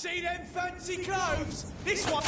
See them fancy clothes? This one...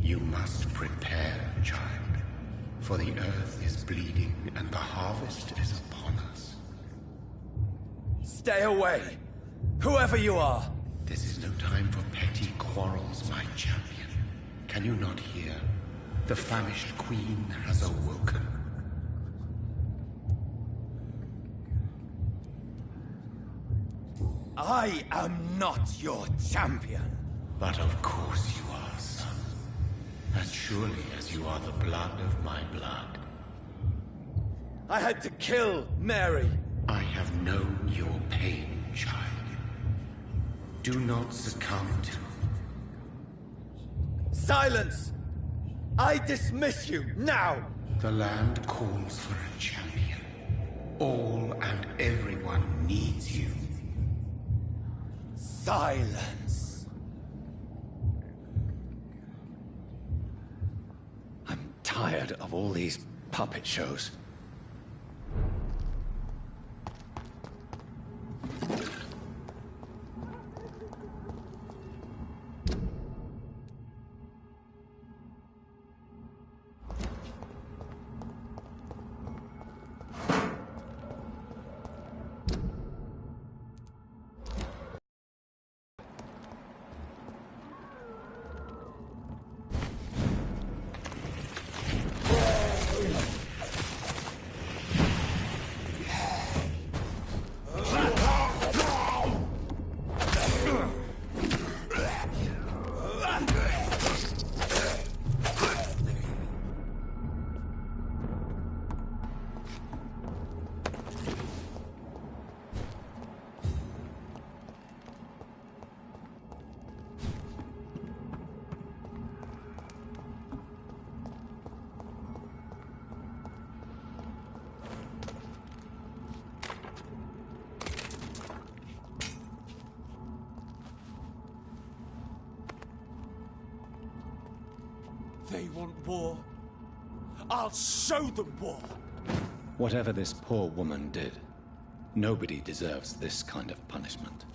You must prepare, child, for the earth is bleeding and the harvest is upon us. Stay away, whoever you are. This is no time for petty quarrels, my champion. Can you not hear? The famished queen has awoken. I am not your champion. But of course you are, son. As surely as you are the blood of my blood. I had to kill Mary. I have known your pain, child. Do not succumb to... Silence! I dismiss you, now! The land calls for a champion. All and everyone needs you. Silence! I'm tired of all these puppet shows. They want war. I'll show them war. Whatever this poor woman did, nobody deserves this kind of punishment.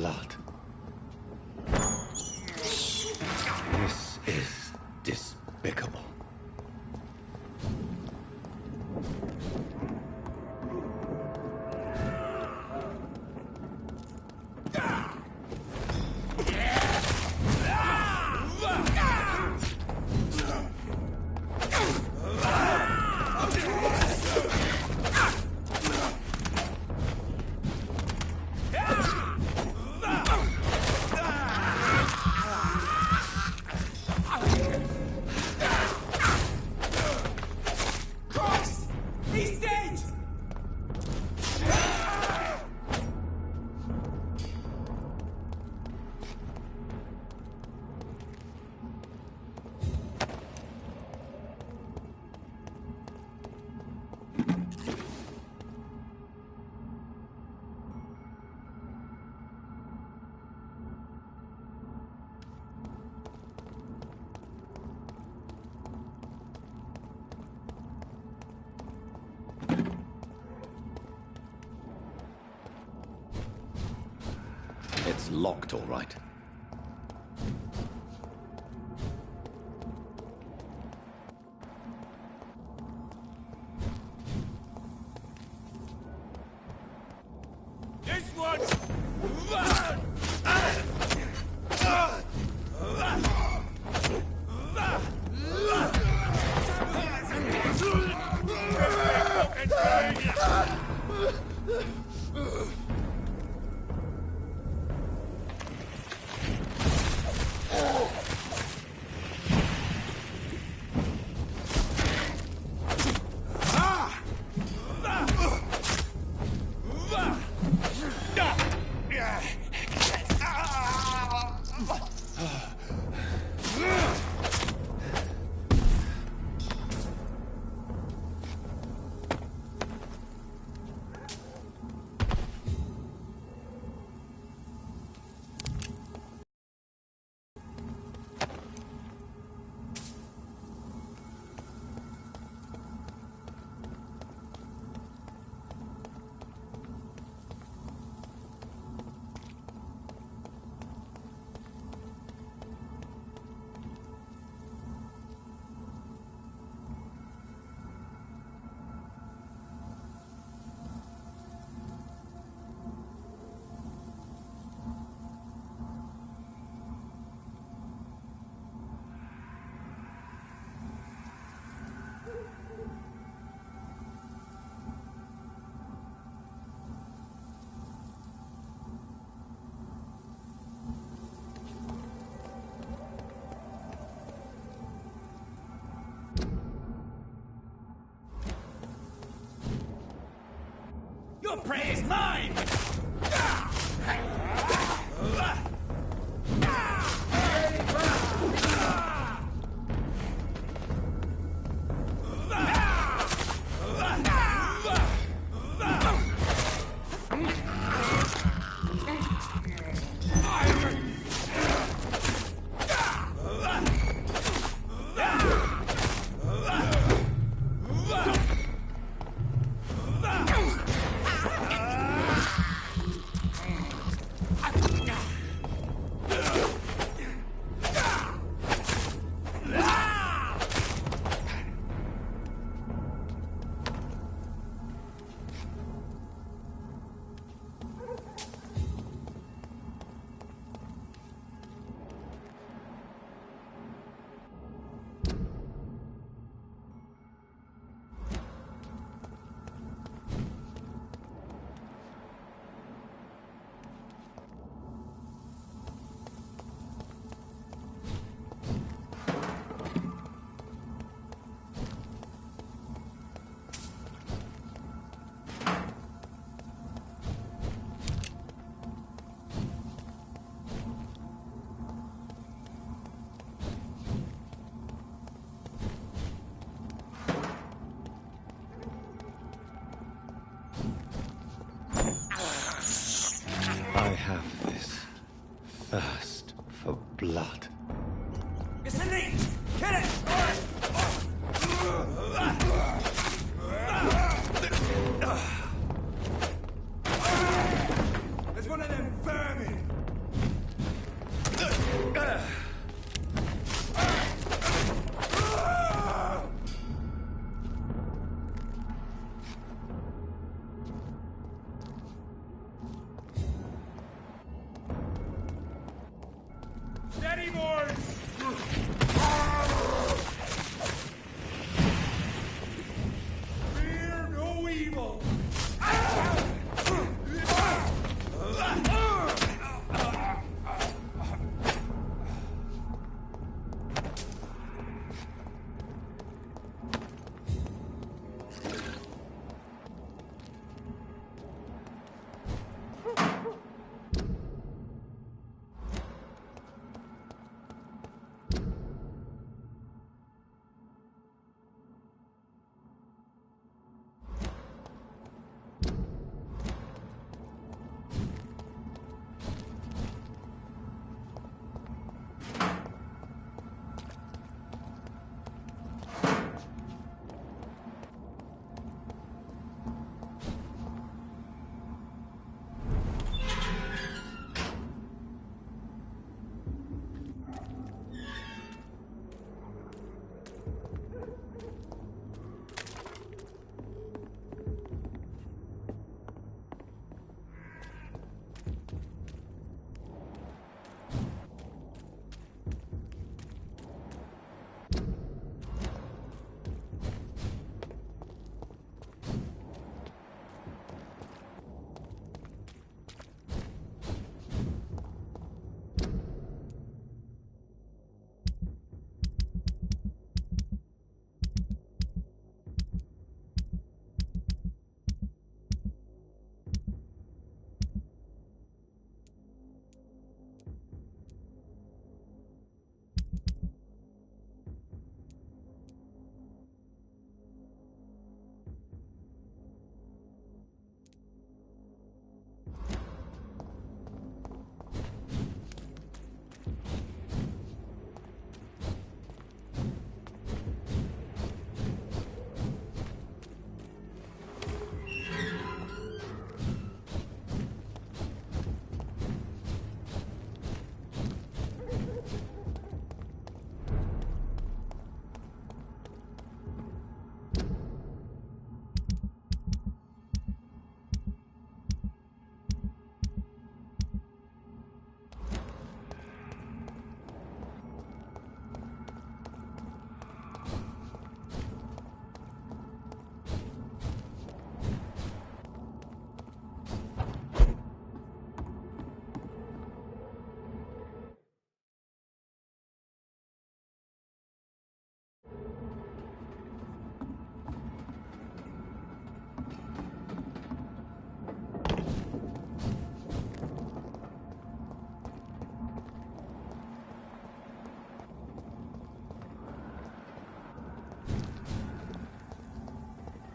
blood. This is despicable. It's locked, all right. This one's... Your prey is mine! I have this thirst for blood. It's a leech! Kill it! There's one of them vermin! Steady, boys! Fear no evil!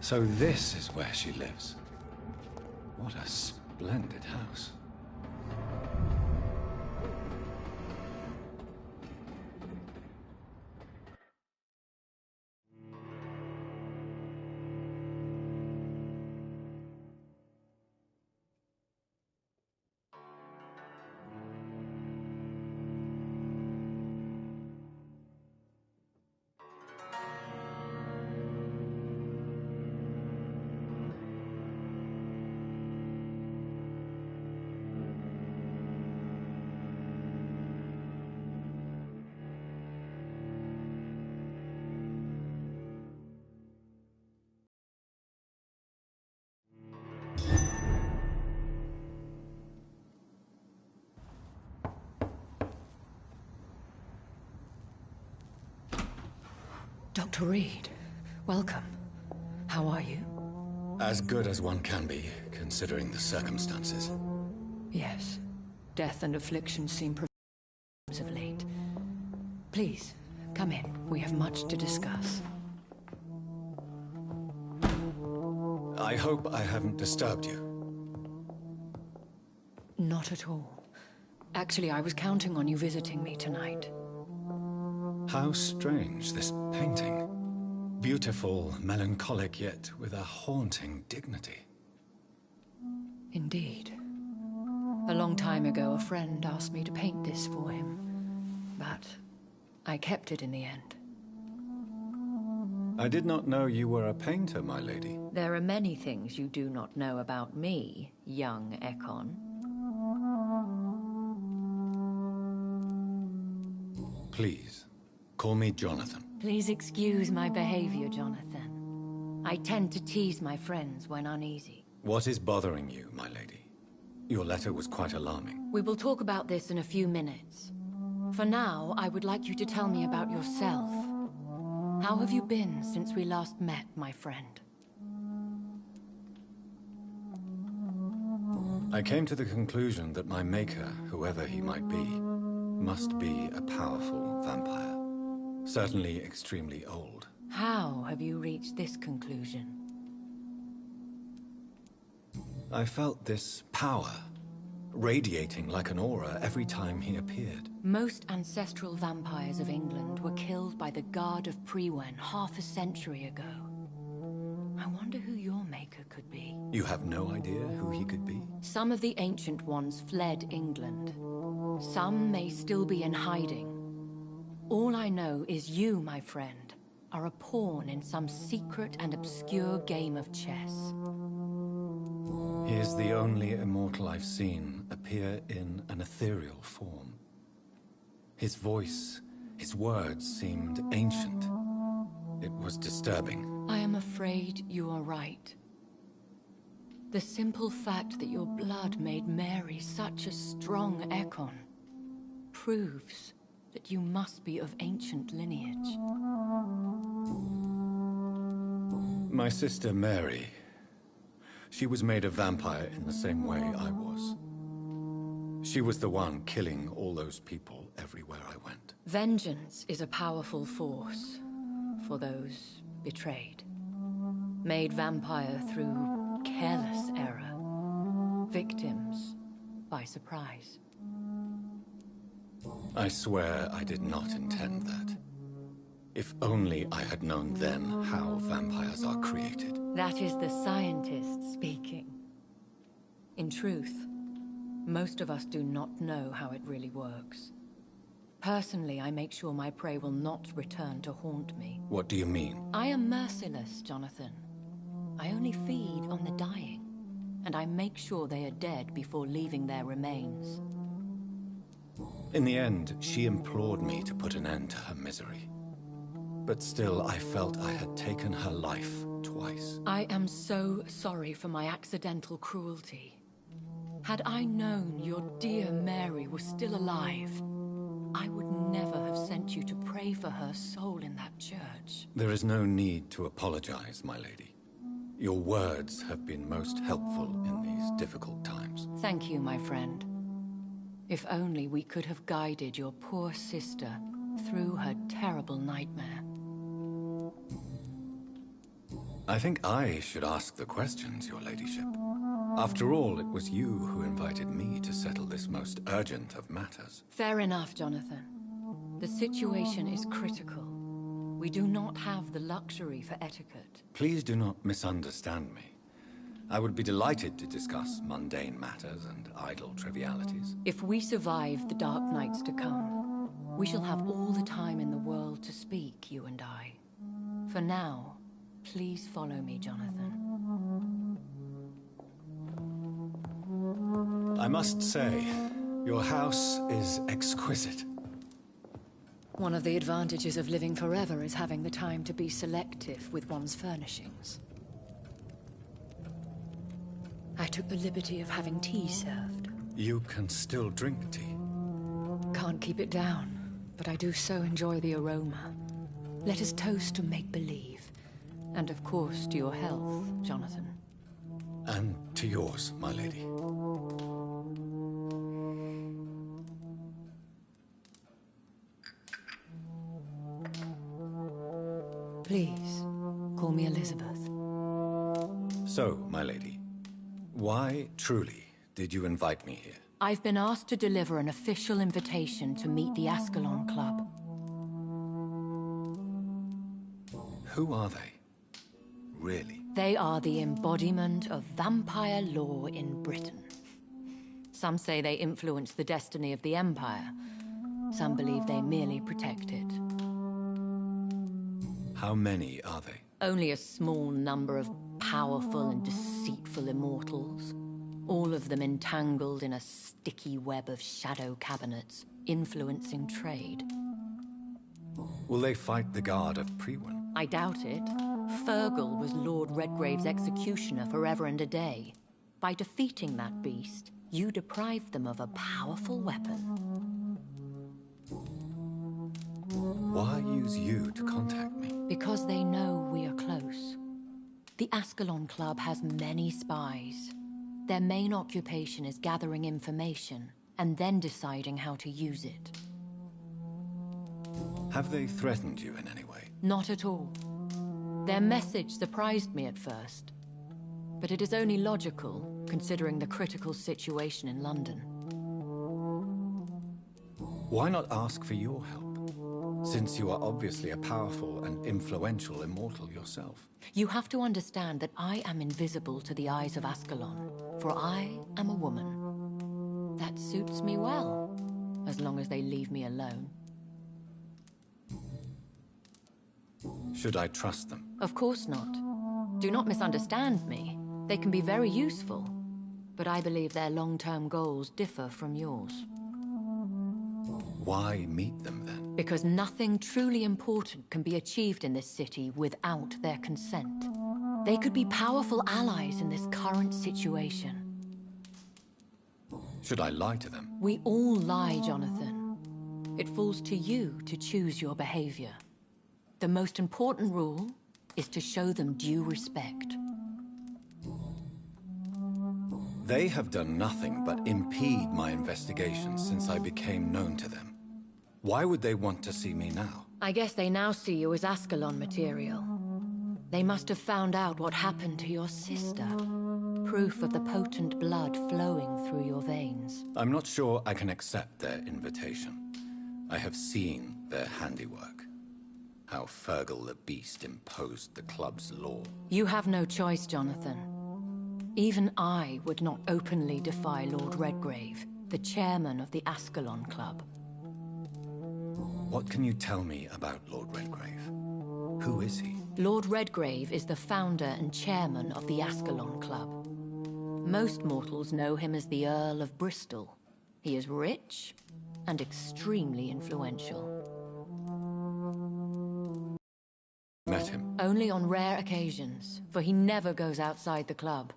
So this is where she lives. What a splendid house. Dr. Reed, welcome. How are you? As good as one can be, considering the circumstances. Yes. Death and affliction seem problems of late. Please, come in. We have much to discuss. I hope I haven't disturbed you. Not at all. Actually, I was counting on you visiting me tonight. How strange, this painting. Beautiful, melancholic, yet with a haunting dignity. Indeed. A long time ago, a friend asked me to paint this for him. I kept it in the end. I did not know you were a painter, my lady. There are many things you do not know about me, young Ekon. Please, call me Jonathan. Please excuse my behavior, Jonathan. I tend to tease my friends when uneasy. What is bothering you, my lady? Your letter was quite alarming. We will talk about this in a few minutes. For now, I would like you to tell me about yourself. How have you been since we last met, my friend? I came to the conclusion that my maker, whoever he might be, must be a powerful vampire. Certainly extremely old. How have you reached this conclusion? I felt this power radiating like an aura every time he appeared. Most ancestral vampires of England were killed by the Guard of Priwen half a century ago. I wonder who your maker could be. You have no idea who he could be? Some of the Ancient Ones fled England. Some may still be in hiding. All I know is you, my friend, are a pawn in some secret and obscure game of chess. He is the only immortal I've seen appear in an ethereal form. His voice, his words seemed ancient. It was disturbing. I am afraid you are right. The simple fact that your blood made Mary such a strong Ekon proves that you must be of ancient lineage. My sister Mary, she was made a vampire in the same way I was. She was the one killing all those people everywhere I went. Vengeance is a powerful force for those betrayed. Made vampire through careless error. Victims by surprise. I swear I did not intend that. If only I had known then how vampires are created. That is the scientist speaking. In truth, most of us do not know how it really works. Personally, I make sure my prey will not return to haunt me. What do you mean? I am merciless, Jonathan. I only feed on the dying, and I make sure they are dead before leaving their remains. In the end, she implored me to put an end to her misery. But still, I felt I had taken her life twice. I am so sorry for my accidental cruelty. Had I known your dear Mary was still alive, I would never have sent you to pray for her soul in that church. There is no need to apologize, my lady. Your words have been most helpful in these difficult times. Thank you, my friend. If only we could have guided your poor sister through her terrible nightmare. I think I should ask the questions, your ladyship. After all, it was you who invited me to settle this most urgent of matters. Fair enough, Jonathan. The situation is critical. We do not have the luxury for etiquette. Please do not misunderstand me. I would be delighted to discuss mundane matters and idle trivialities. If we survive the dark nights to come, we shall have all the time in the world to speak, you and I. For now, please follow me, Jonathan. I must say, your house is exquisite. One of the advantages of living forever is having the time to be selective with one's furnishings. I took the liberty of having tea served. You can still drink tea. Can't keep it down, but I do so enjoy the aroma. Let us toast to make-believe. And of course to your health, Jonathan. And to yours, my lady. Please, call me Elizabeth. So, my lady, why truly did you invite me here? I've been asked to deliver an official invitation to meet the Ascalon Club. Who are they? Really? They are the embodiment of vampire law in Britain. Some say they influence the destiny of the Empire. Some believe they merely protect it. How many are they? Only a small number of powerful and deceitful immortals. All of them entangled in a sticky web of shadow cabinets, influencing trade. Will they fight the Guard of Priwen? I doubt it. Fergal was Lord Redgrave's executioner forever and a day. By defeating that beast, you deprived them of a powerful weapon. Why use you to contact me? Because they know we are close. The Ascalon Club has many spies. Their main occupation is gathering information and then deciding how to use it. Have they threatened you in any way? Not at all. Their message surprised me at first. But it is only logical, considering the critical situation in London. Why not ask for your help? Since you are obviously a powerful and influential immortal yourself. You have to understand that I am invisible to the eyes of Ascalon, for I am a woman. That suits me well, as long as they leave me alone. Should I trust them? Of course not. Do not misunderstand me. They can be very useful, but I believe their long-term goals differ from yours. Why meet them then? Because nothing truly important can be achieved in this city without their consent. They could be powerful allies in this current situation. Should I lie to them? We all lie, Jonathan. It falls to you to choose your behavior. The most important rule is to show them due respect. They have done nothing but impede my investigation since I became known to them. Why would they want to see me now? I guess they now see you as Ascalon material. They must have found out what happened to your sister. Proof of the potent blood flowing through your veins. I'm not sure I can accept their invitation. I have seen their handiwork. How Fergal the Beast imposed the club's law. You have no choice, Jonathan. Even I would not openly defy Lord Redgrave, the chairman of the Ascalon Club. What can you tell me about Lord Redgrave? Who is he? Lord Redgrave is the founder and chairman of the Ascalon Club. Most mortals know him as the Earl of Bristol. He is rich and extremely influential. Met him? Only on rare occasions, for he never goes outside the club.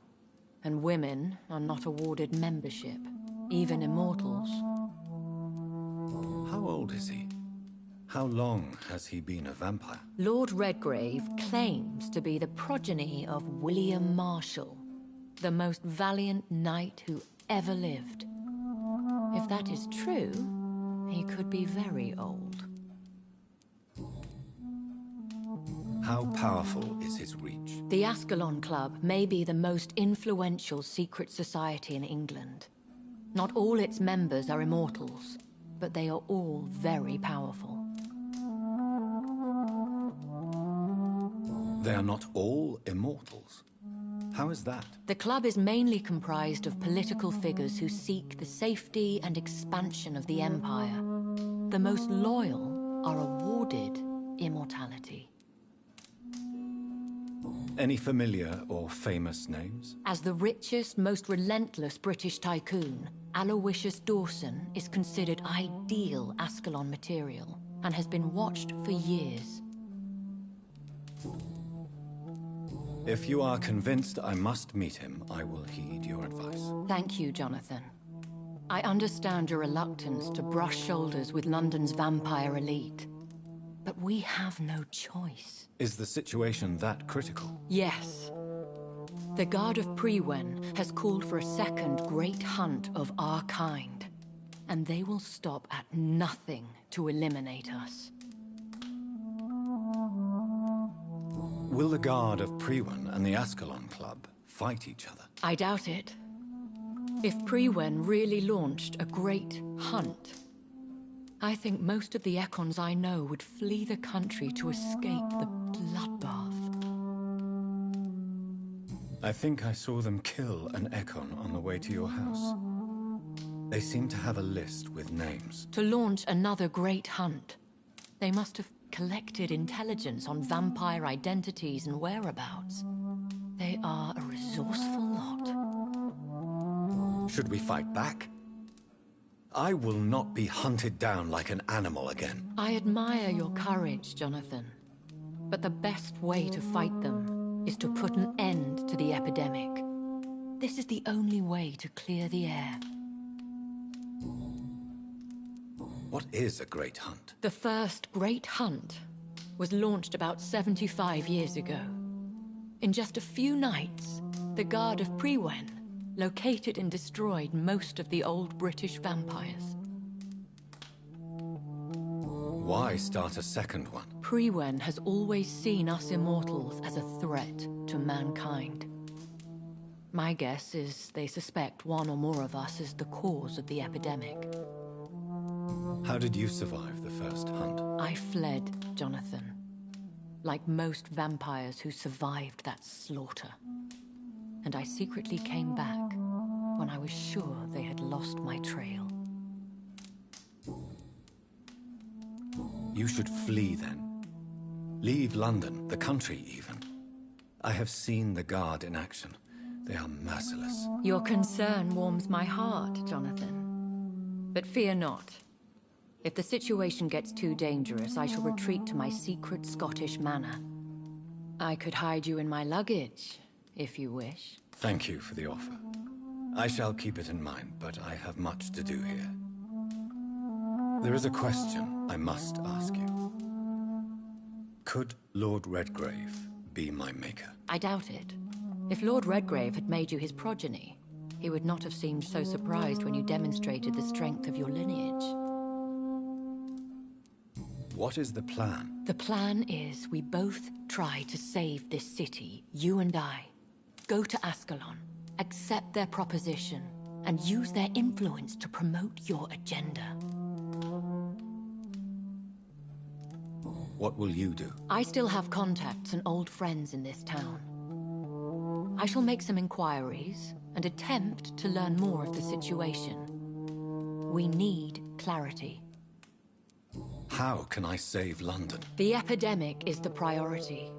And women are not awarded membership, even immortals. How old is he? How long has he been a vampire? Lord Redgrave claims to be the progeny of William Marshall, the most valiant knight who ever lived. If that is true, he could be very old. How powerful is his reach? The Ascalon Club may be the most influential secret society in England. Not all its members are immortals, but they are all very powerful. They are not all immortals. How is that? The club is mainly comprised of political figures who seek the safety and expansion of the Empire. The most loyal are awarded immortality. Any familiar or famous names? As the richest, most relentless British tycoon, Aloysius Dawson is considered ideal Ascalon material and has been watched for years. If you are convinced I must meet him, I will heed your advice. Thank you, Jonathan. I understand your reluctance to brush shoulders with London's vampire elite. But we have no choice. Is the situation that critical? Yes. The Guard of Priwen has called for a second great hunt of our kind. And they will stop at nothing to eliminate us. Will the Guard of Priwen and the Ascalon Club fight each other? I doubt it. If Priwen really launched a great hunt, I think most of the Ekons I know would flee the country to escape the bloodbath. I think I saw them kill an Ekon on the way to your house. They seem to have a list with names. To launch another great hunt. They must have collected intelligence on vampire identities and whereabouts. They are a resourceful lot. Should we fight back? I will not be hunted down like an animal again. I admire your courage, Jonathan. But the best way to fight them is to put an end to the epidemic. This is the only way to clear the air. What is a great hunt? The first great hunt was launched about 75 years ago. In just a few nights, the Guard of Priwen located and destroyed most of the old British vampires. Why start a second one? Priwen has always seen us immortals as a threat to mankind. My guess is they suspect one or more of us is the cause of the epidemic. How did you survive the first hunt? I fled, Jonathan. Like most vampires who survived that slaughter. And I secretly came back when I was sure they had lost my trail. You should flee then. Leave London, the country even. I have seen the Guard in action. They are merciless. Your concern warms my heart, Jonathan. But fear not. If the situation gets too dangerous, I shall retreat to my secret Scottish manor. I could hide you in my luggage, if you wish. Thank you for the offer. I shall keep it in mind, but I have much to do here. There is a question I must ask you. Could Lord Redgrave be my maker? I doubt it. If Lord Redgrave had made you his progeny, he would not have seemed so surprised when you demonstrated the strength of your lineage. What is the plan? The plan is we both try to save this city, you and I. Go to Ascalon, accept their proposition, and use their influence to promote your agenda. What will you do? I still have contacts and old friends in this town. I shall make some inquiries and attempt to learn more of the situation. We need clarity. How can I save London? The epidemic is the priority.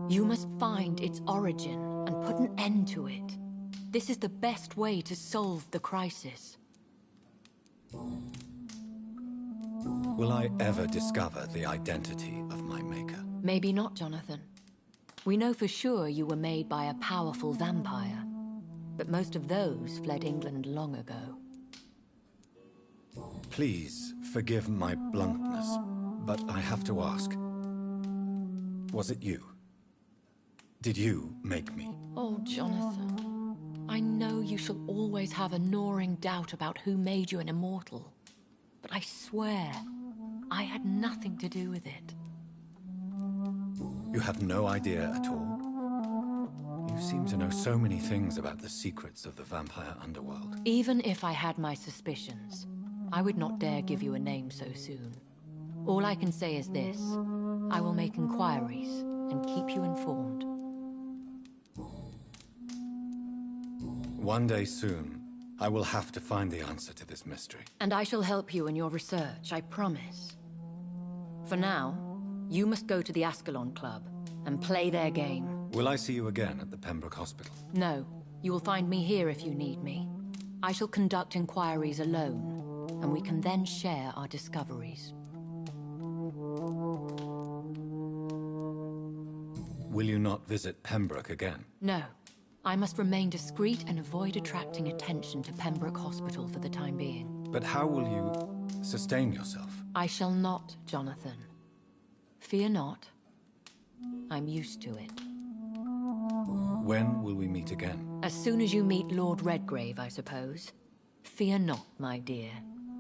You must find its origin and put an end to it. This is the best way to solve the crisis. Will I ever discover the identity of my maker? Maybe not, Jonathan. We know for sure you were made by a powerful vampire, but most of those fled England long ago. Please forgive my bluntness, but I have to ask. Was it you? Did you make me? Oh, Jonathan. I know you shall always have a gnawing doubt about who made you an immortal. But I swear, I had nothing to do with it. You have no idea at all? You seem to know so many things about the secrets of the vampire underworld. Even if I had my suspicions, I would not dare give you a name so soon. All I can say is this. I will make inquiries and keep you informed. One day soon, I will have to find the answer to this mystery. And I shall help you in your research, I promise. For now, you must go to the Ascalon Club and play their game. Will I see you again at the Pembroke Hospital? No, you will find me here if you need me. I shall conduct inquiries alone, and we can then share our discoveries. Will you not visit Pembroke again? No. I must remain discreet and avoid attracting attention to Pembroke Hospital for the time being. But how will you sustain yourself? I shall not, Jonathan. Fear not. I'm used to it. When will we meet again? As soon as you meet Lord Redgrave, I suppose. Fear not, my dear.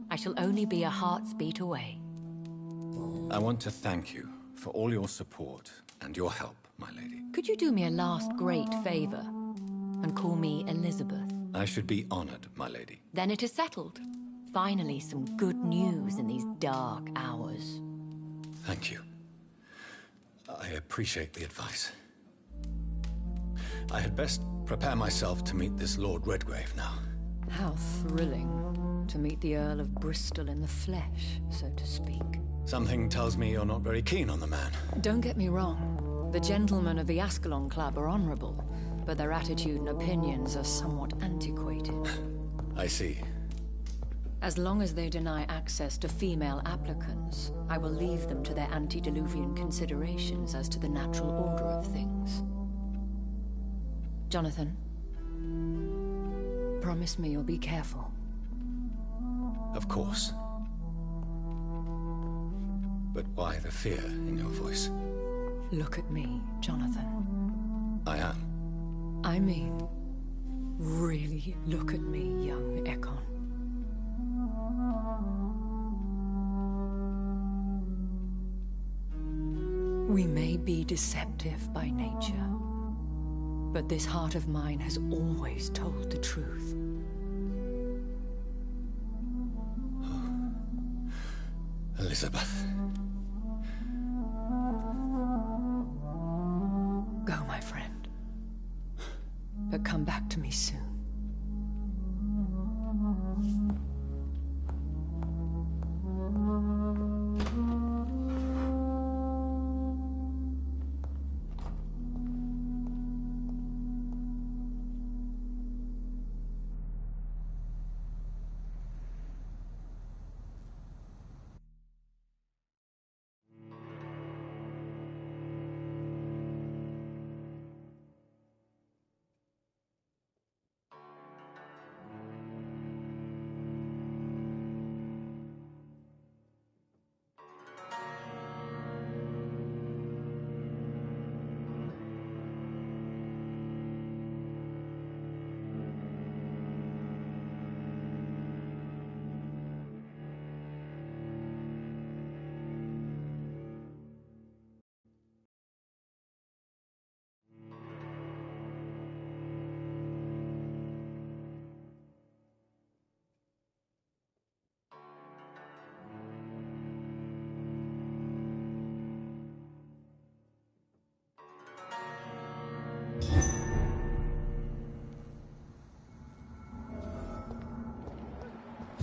I shall only be a heart's beat away. I want to thank you for all your support and your help, my lady. Could you do me a last great favor and call me Elizabeth? I should be honored, my lady. Then it is settled. Finally, some good news in these dark hours. Thank you. I appreciate the advice. I had best prepare myself to meet this Lord Redgrave now. How thrilling to meet the Earl of Bristol in the flesh, so to speak. Something tells me you're not very keen on the man. Don't get me wrong. The gentlemen of the Ascalon Club are honorable, but their attitude and opinions are somewhat antiquated. I see. As long as they deny access to female applicants, I will leave them to their antediluvian considerations as to the natural order of things. Jonathan, promise me you'll be careful. Of course. But why the fear in your voice? Look at me, Jonathan. I am. I mean, really look at me, young Ekon. We may be deceptive by nature, but this heart of mine has always told the truth. Elizabeth. Go, my friend. But come back to me soon.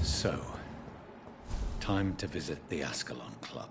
So, time to visit the Ascalon Club.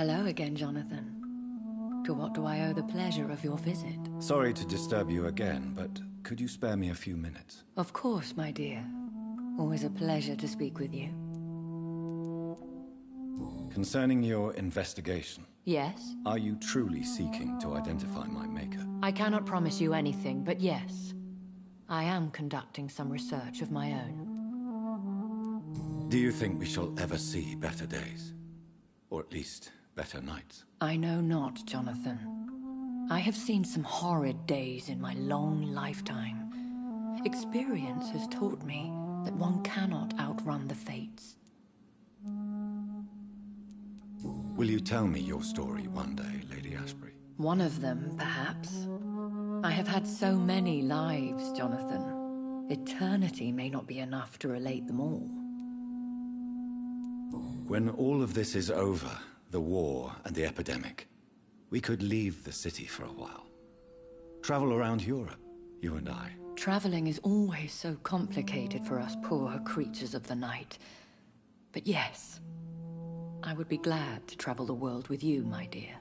Hello again, Jonathan. To what do I owe the pleasure of your visit? Sorry to disturb you again, but could you spare me a few minutes? Of course, my dear. Always a pleasure to speak with you. Concerning your investigation. Yes? Are you truly seeking to identify my maker? I cannot promise you anything, but yes. I am conducting some research of my own. Do you think we shall ever see better days? Or at least, better nights? I know not, Jonathan. I have seen some horrid days in my long lifetime. Experience has taught me that one cannot outrun the fates. Will you tell me your story one day, Lady Ashbury? One of them, perhaps. I have had so many lives, Jonathan. Eternity may not be enough to relate them all. When all of this is over, the war and the epidemic, we could leave the city for a while. Travel around Europe, you and I. Traveling is always so complicated for us poor creatures of the night. But yes, I would be glad to travel the world with you, my dear.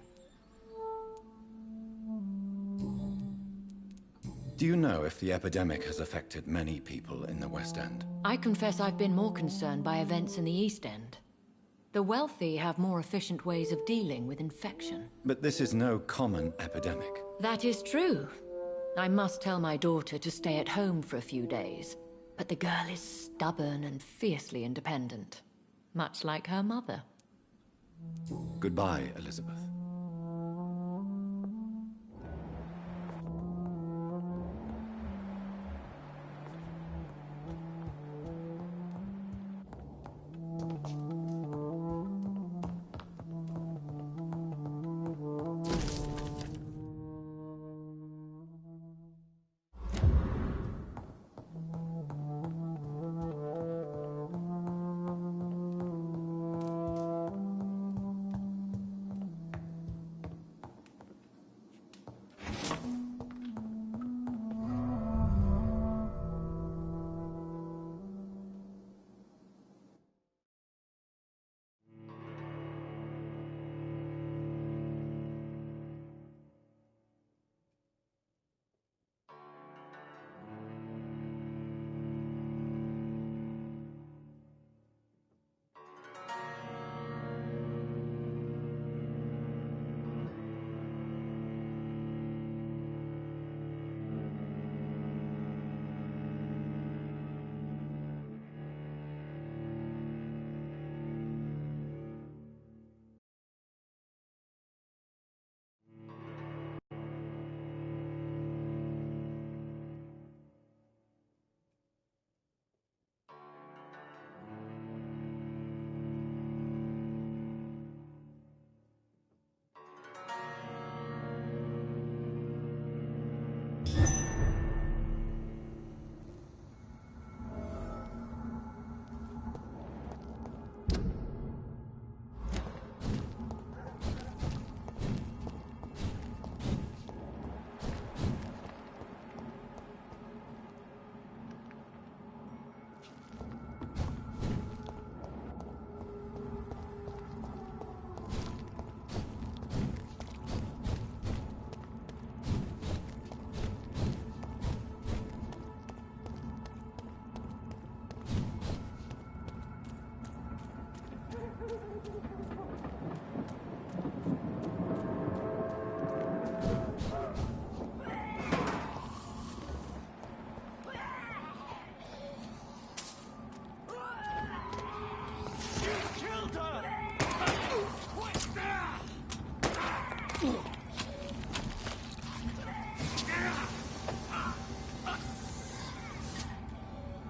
Do you know if the epidemic has affected many people in the West End? I confess I've been more concerned by events in the East End. The wealthy have more efficient ways of dealing with infection. But this is no common epidemic. That is true. I must tell my daughter to stay at home for a few days. But the girl is stubborn and fiercely independent. Much like her mother. Goodbye, Elizabeth.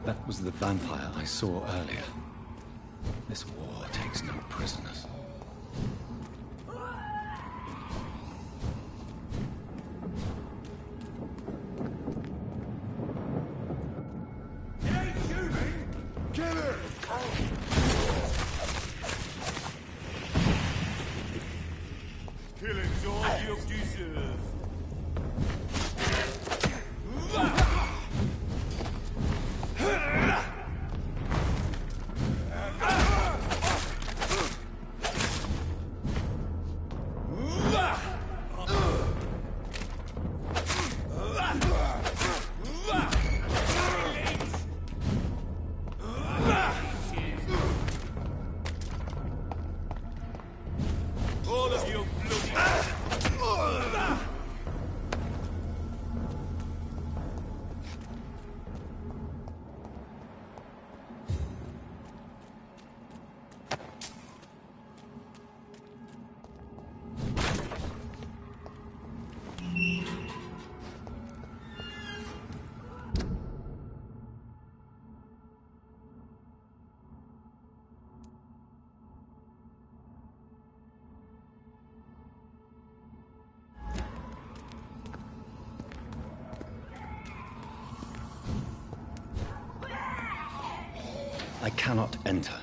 That was the vampire I saw earlier. This war takes no prisoners. It ain't human! Kill her! Killing's all you deserve. I cannot enter.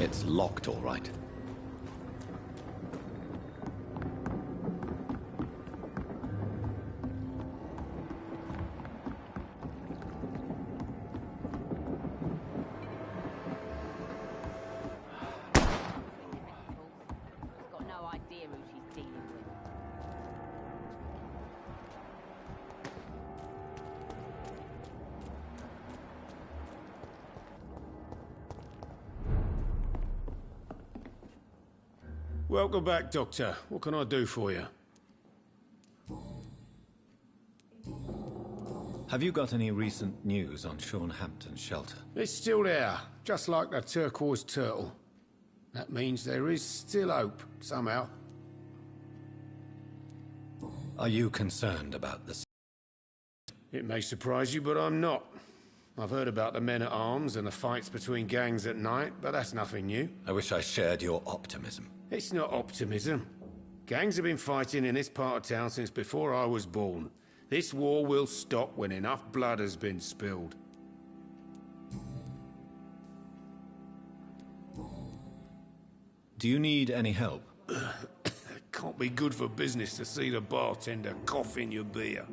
It's locked, all right. Welcome back, Doctor. What can I do for you? Have you got any recent news on Sean Hampton's shelter? It's still there, just like the turquoise turtle. That means there is still hope, somehow. Are you concerned about this? It may surprise you, but I'm not. I've heard about the men-at-arms and the fights between gangs at night, but that's nothing new. I wish I shared your optimism. It's not optimism. Gangs have been fighting in this part of town since before I was born. This war will stop when enough blood has been spilled. Do you need any help? It can't be good for business to see the bartender cough in your beer.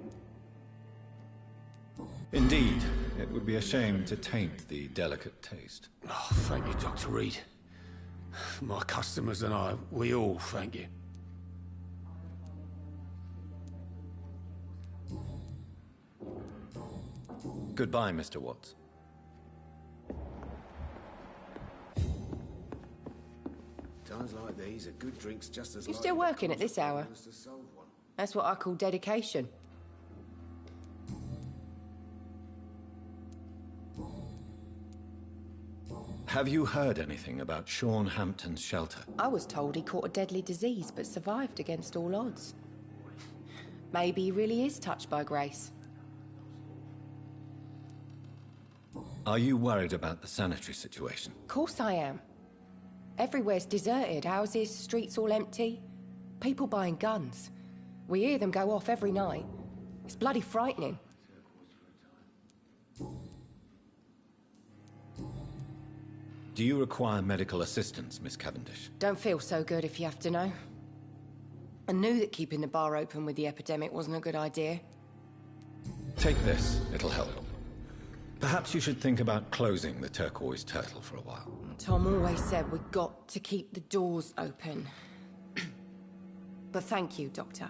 Indeed. It would be a shame to taint the delicate taste. Oh, thank you, Dr. Reed. My customers and I, we all thank you. Goodbye, Mr. Watts. Times like these are good drinks just as You're still working at this hour? That's what I call dedication. Have you heard anything about Sean Hampton's shelter? I was told he caught a deadly disease, but survived against all odds. Maybe he really is touched by grace. Are you worried about the sanitary situation? Of course I am. Everywhere's deserted, houses, streets all empty. People buying guns. We hear them go off every night. It's bloody frightening. Do you require medical assistance, Miss Cavendish? Don't feel so good if you have to know. I knew that keeping the bar open with the epidemic wasn't a good idea. Take this, it'll help. Perhaps you should think about closing the turquoise turtle for a while. Tom always said we've got to keep the doors open. But thank you, Doctor.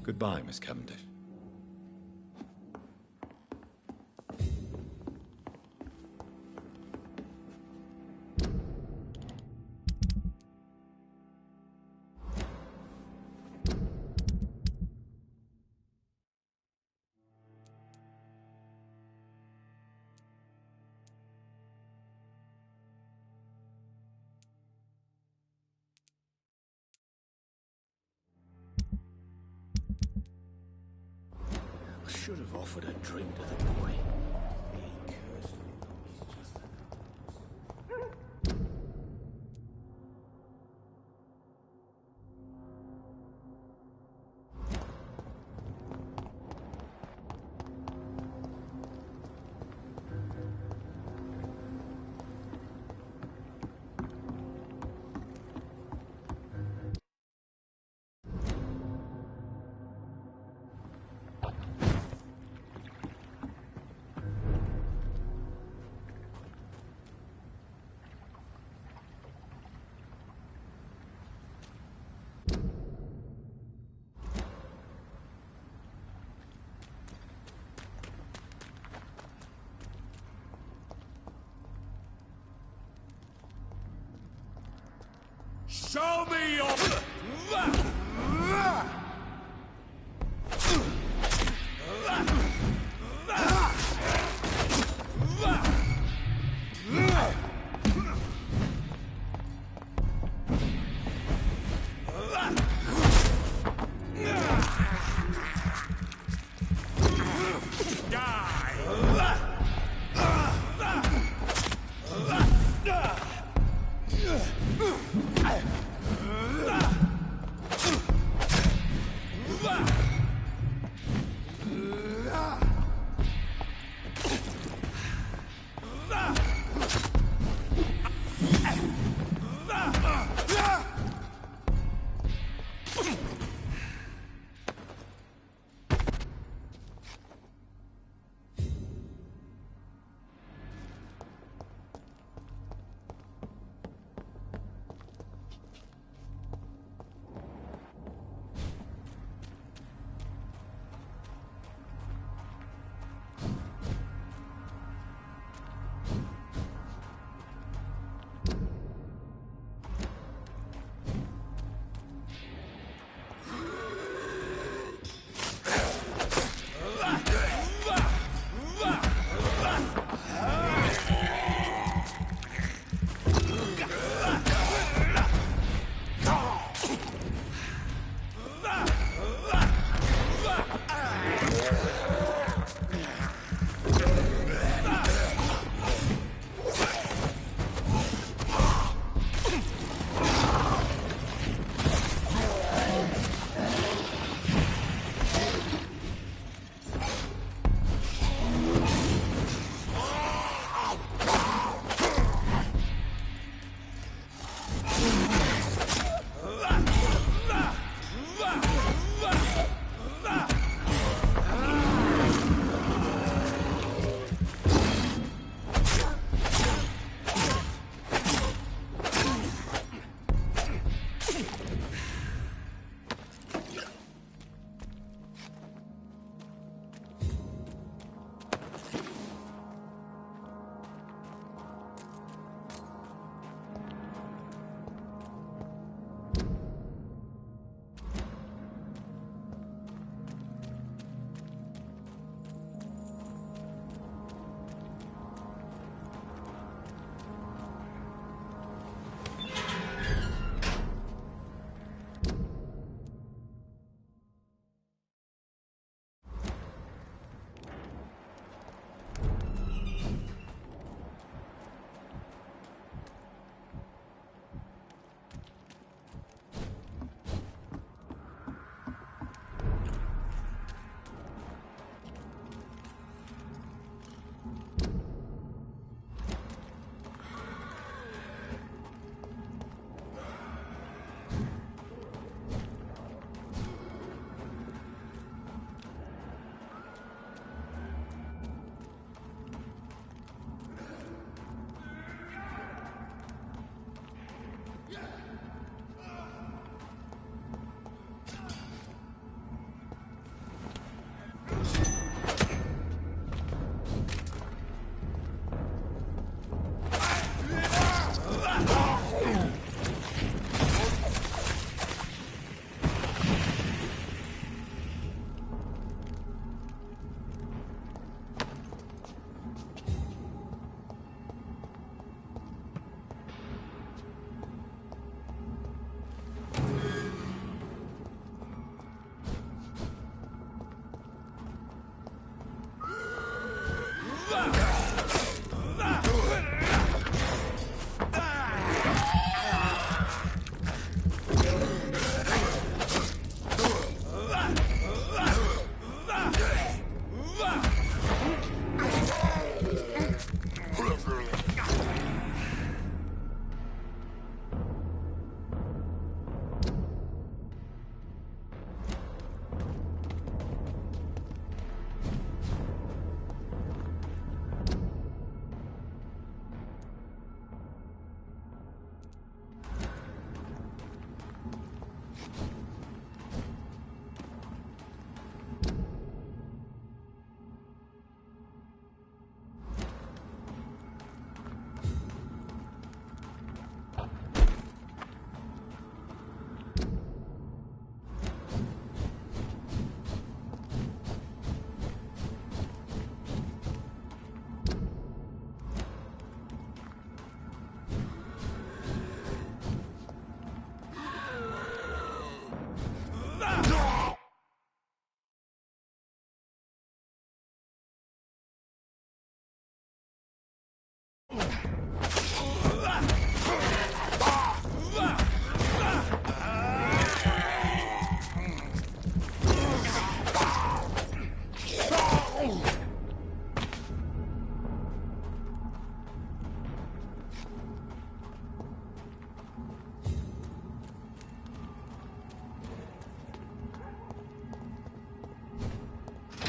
Goodbye, Miss Cavendish. I should have offered a drink to the boy. He cursed me. He's just Show me your...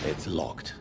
It's locked.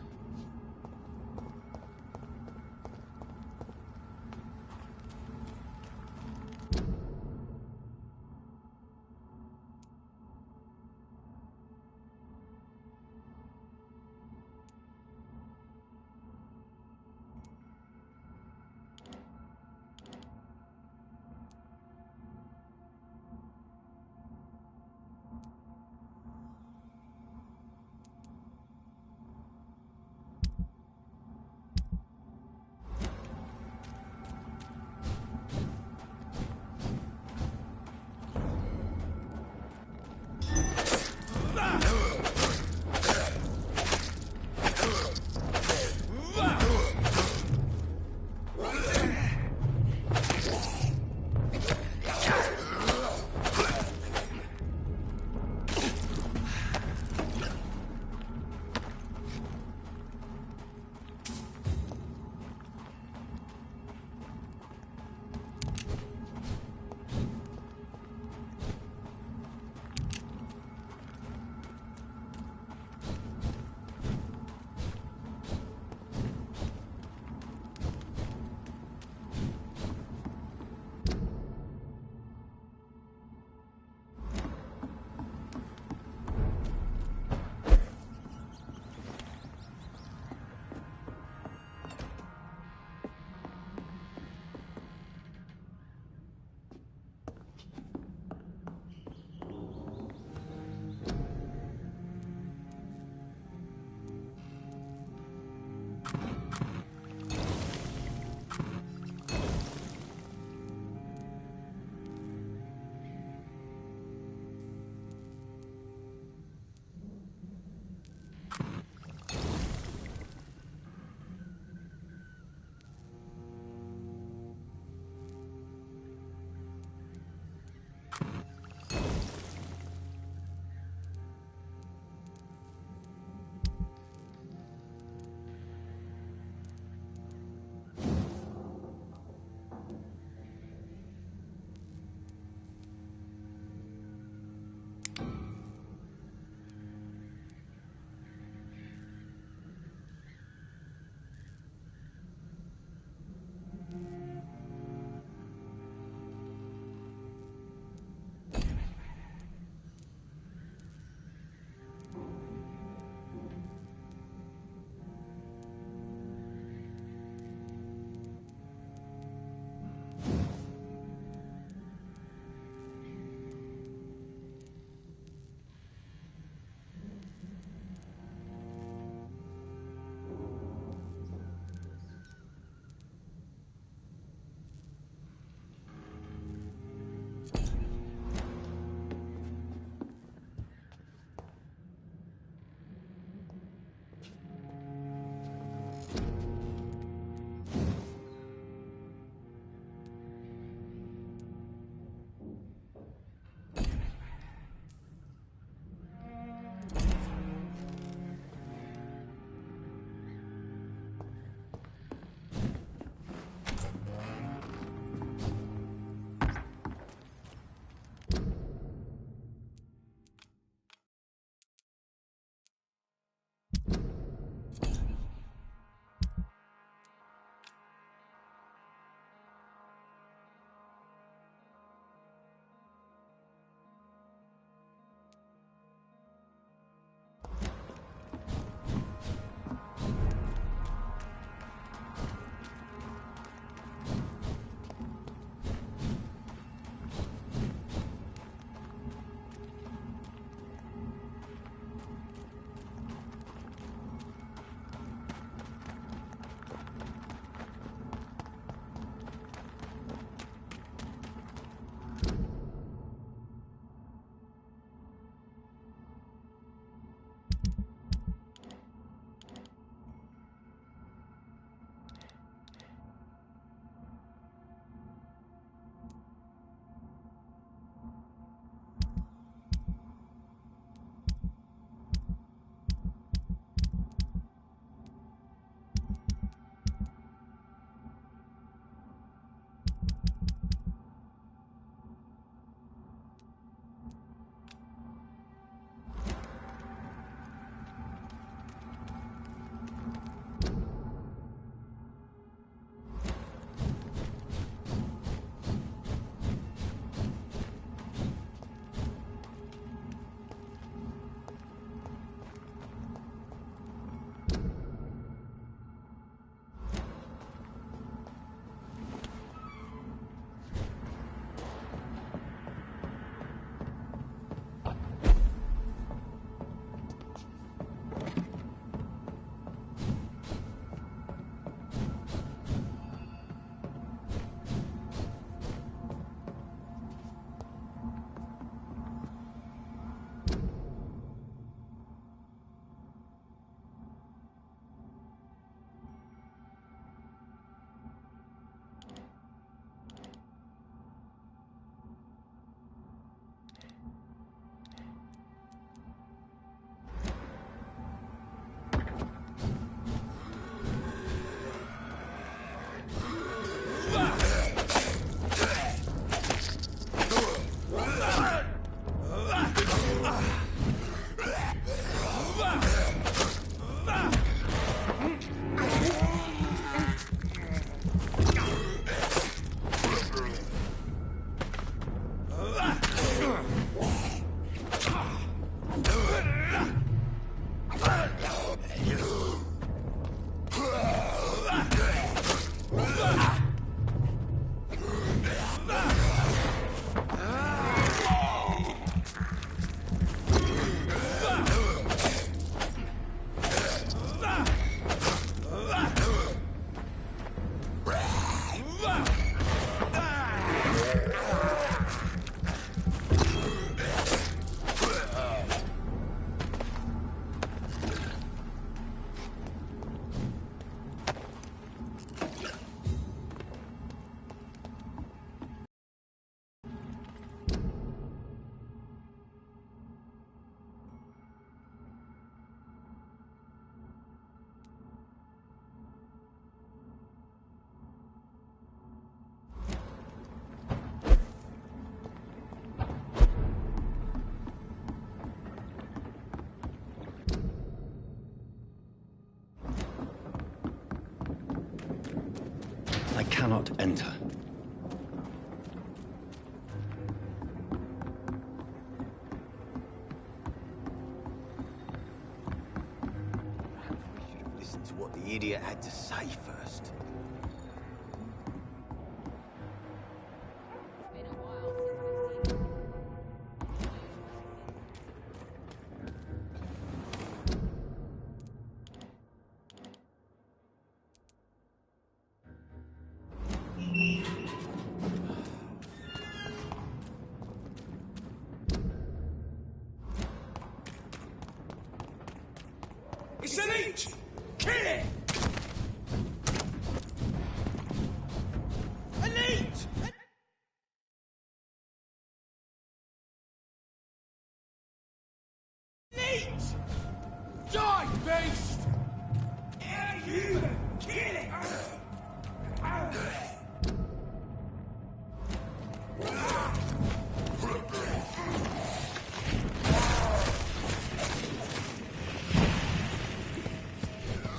cannot enter. Listen to what the idiot had to say first. It's an each! Kill it! An each! An each! Die, beast! Yeah, you! Kill it!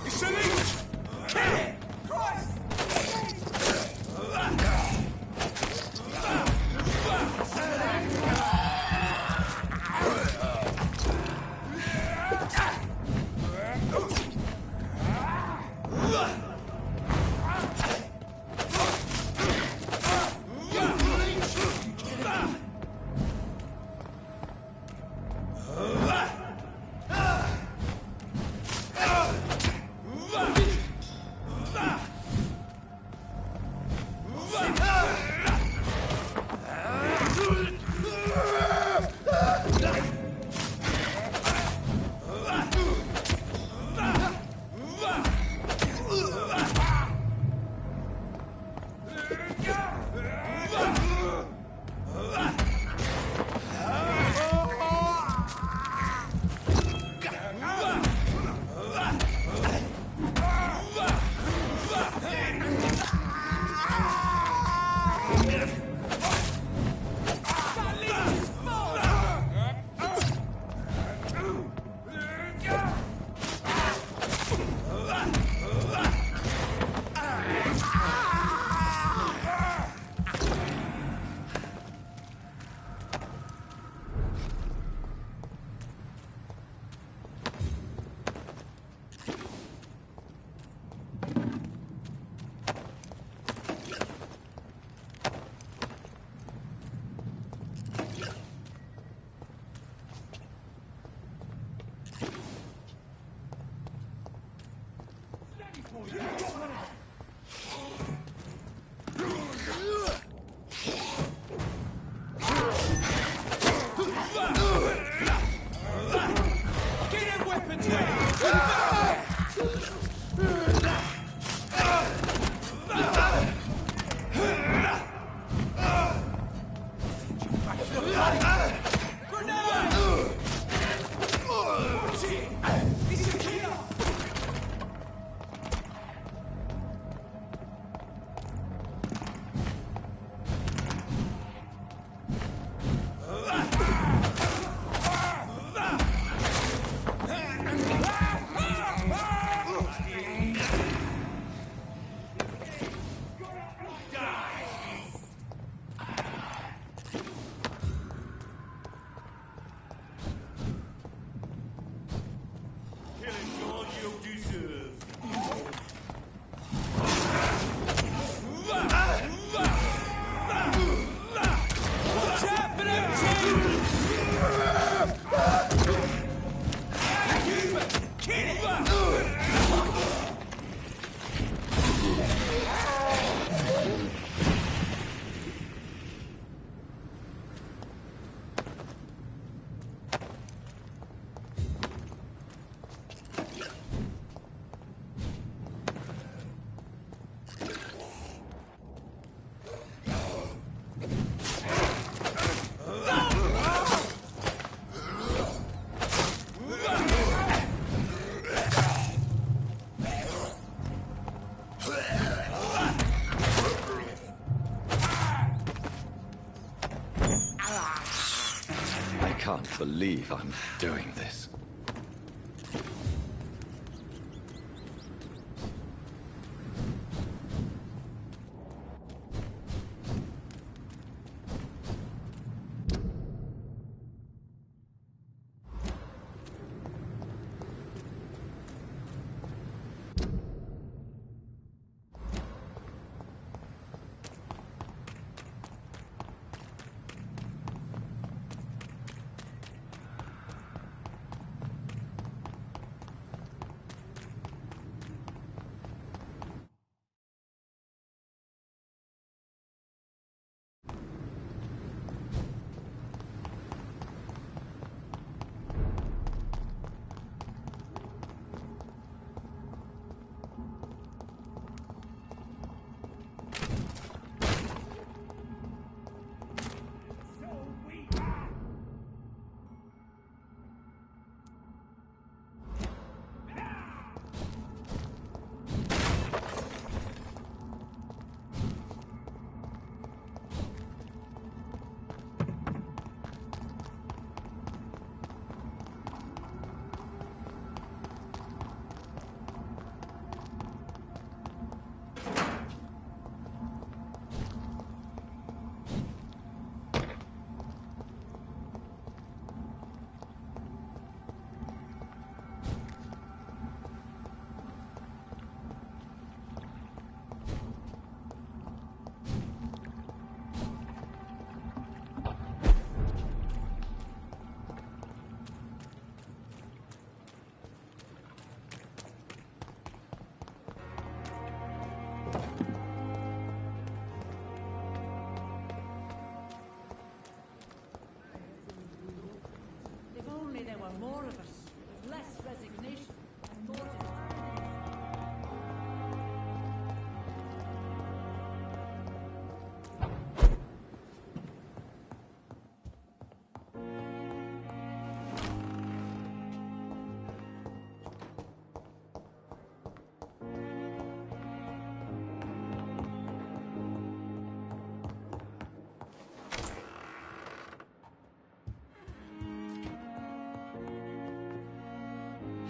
It's an each! Kill it! Christ! Get them weapons ready! Killing's all you deserve. Watch out for them teeth! Kill it! I can't believe I'm doing this.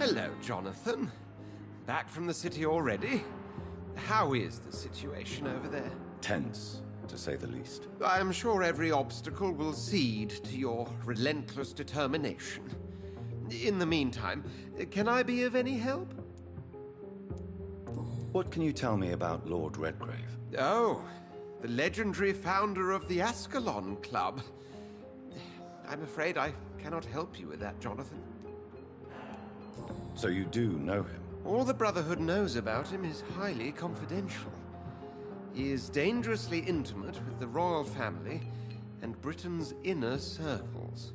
Hello, Jonathan. Back from the city already? How is the situation over there? Tense, to say the least. I'm sure every obstacle will cede to your relentless determination. In the meantime, can I be of any help? What can you tell me about Lord Redgrave? Oh, the legendary founder of the Ascalon Club. I'm afraid I cannot help you with that, Jonathan. So you do know him? All the Brotherhood knows about him is highly confidential. He is dangerously intimate with the royal family and Britain's inner circles.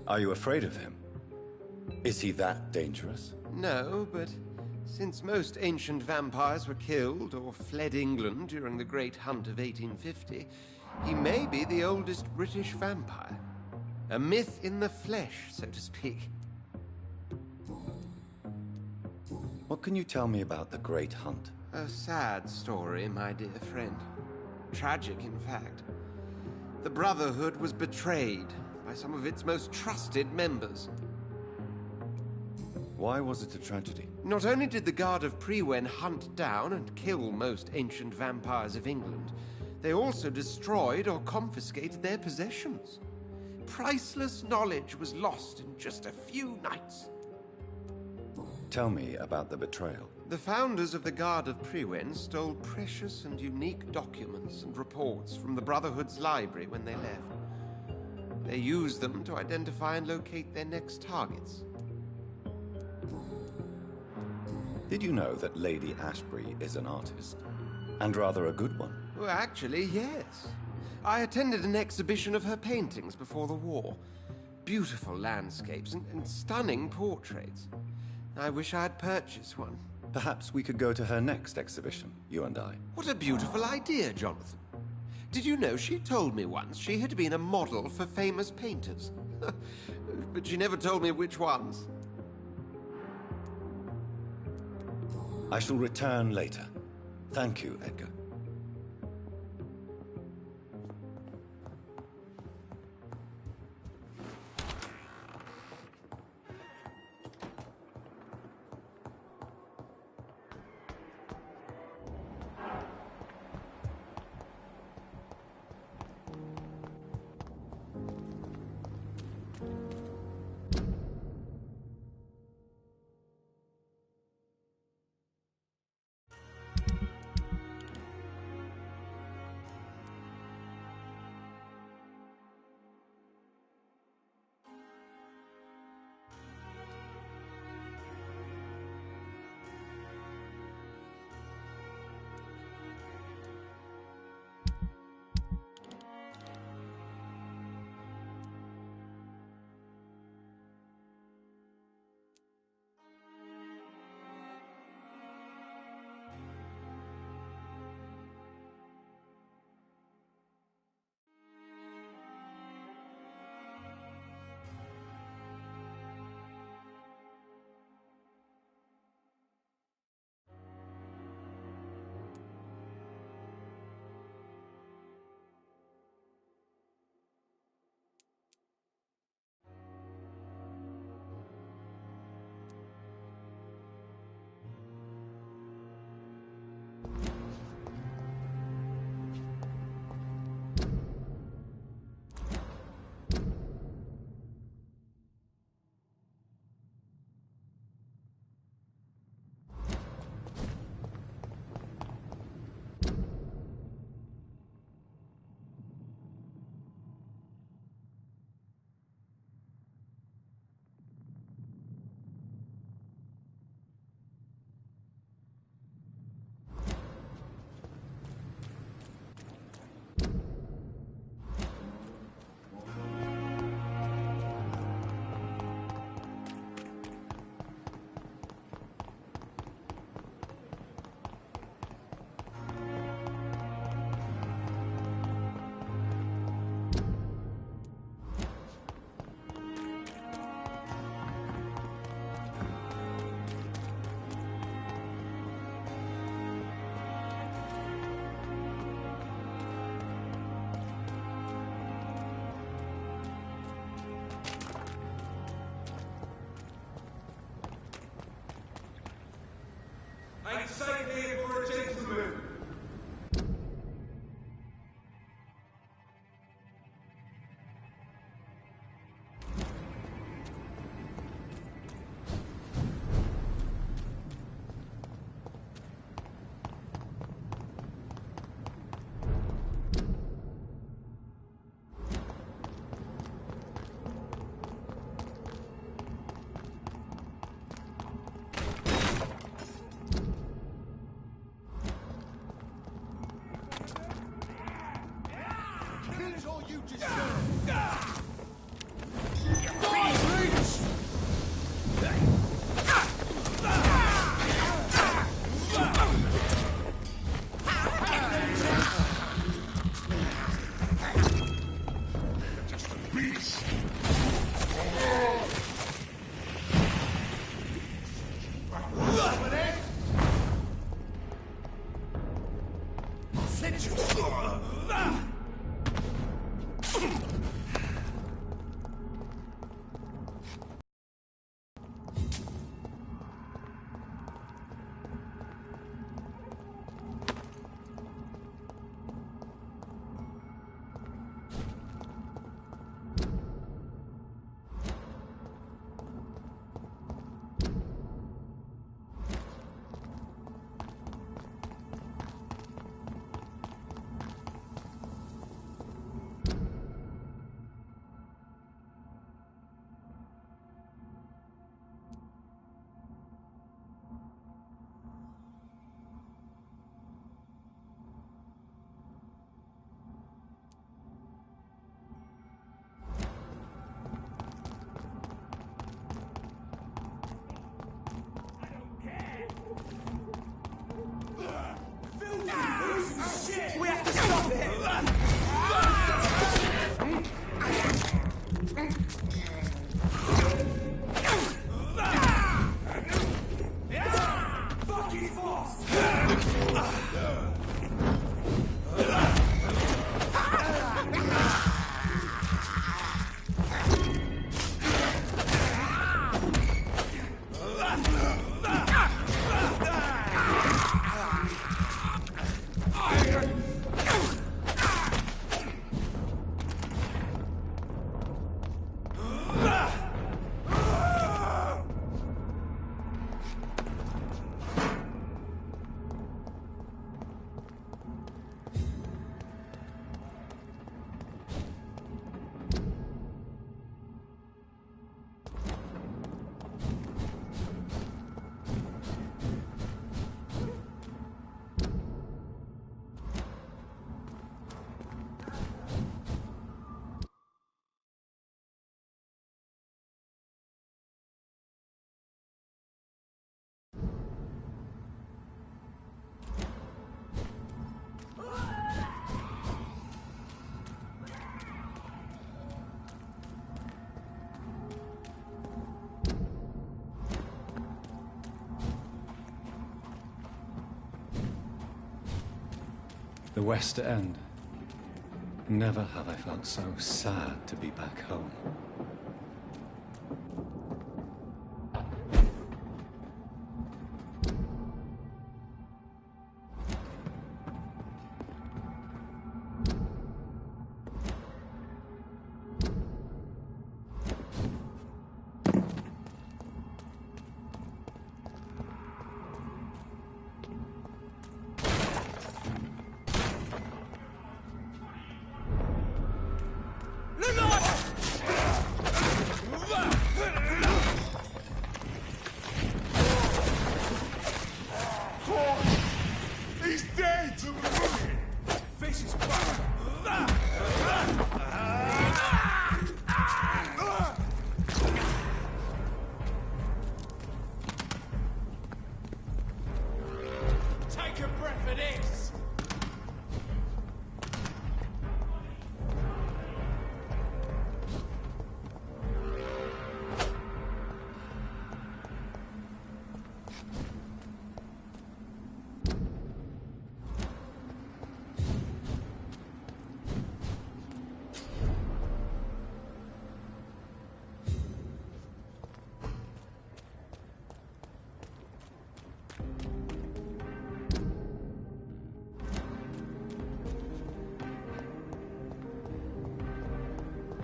Are you afraid of him? Is he that dangerous? No, but since most ancient vampires were killed or fled England during the Great Hunt of 1850, he may be the oldest British vampire. A myth in the flesh, so to speak. What can you tell me about the Great Hunt? A sad story, my dear friend. Tragic, in fact. The Brotherhood was betrayed by some of its most trusted members. Why was it a tragedy? Not only did the Guard of Priwen hunt down and kill most ancient vampires of England, they also destroyed or confiscated their possessions. Priceless knowledge was lost in just a few nights. Tell me about the betrayal. The founders of the Guard of Priwen stole precious and unique documents and reports from the Brotherhood's library when they left. They used them to identify and locate their next targets. Did you know that Lady Ashbury is an artist? And rather a good one? Well, actually, yes. I attended an exhibition of her paintings before the war. Beautiful landscapes and stunning portraits. I wish I had purchased one. Perhaps we could go to her next exhibition, you and I. What a beautiful idea, Jonathan. Did you know she told me once she had been a model for famous painters? But she never told me which ones. I shall return later. Thank you, Edgar. Ain't safe here for a gentleman. We have to stop it! Fucking boss! The West End. Never have I felt so sad to be back home.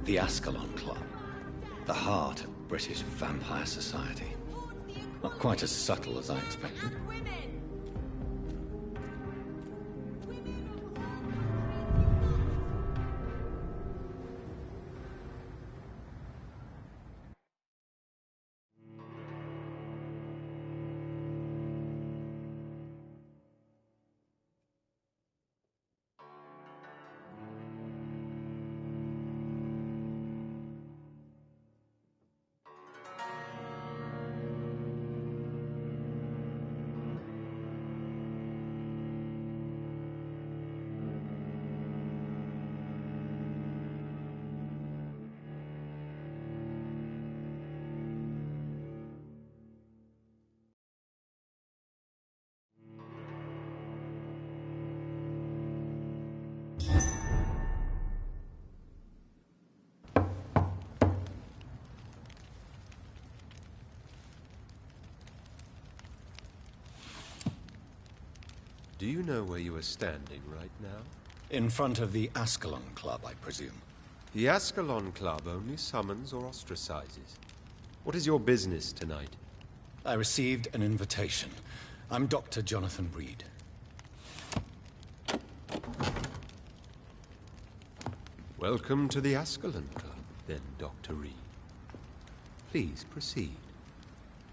The Ascalon Club. The heart of British vampire society. Not quite as subtle as I expected. Do you know where you are standing right now? In front of the Ascalon Club, I presume. The Ascalon Club only summons or ostracizes. What is your business tonight? I received an invitation. I'm Dr. Jonathan Reed. Welcome to the Ascalon Club, then, Dr. Reed. Please proceed.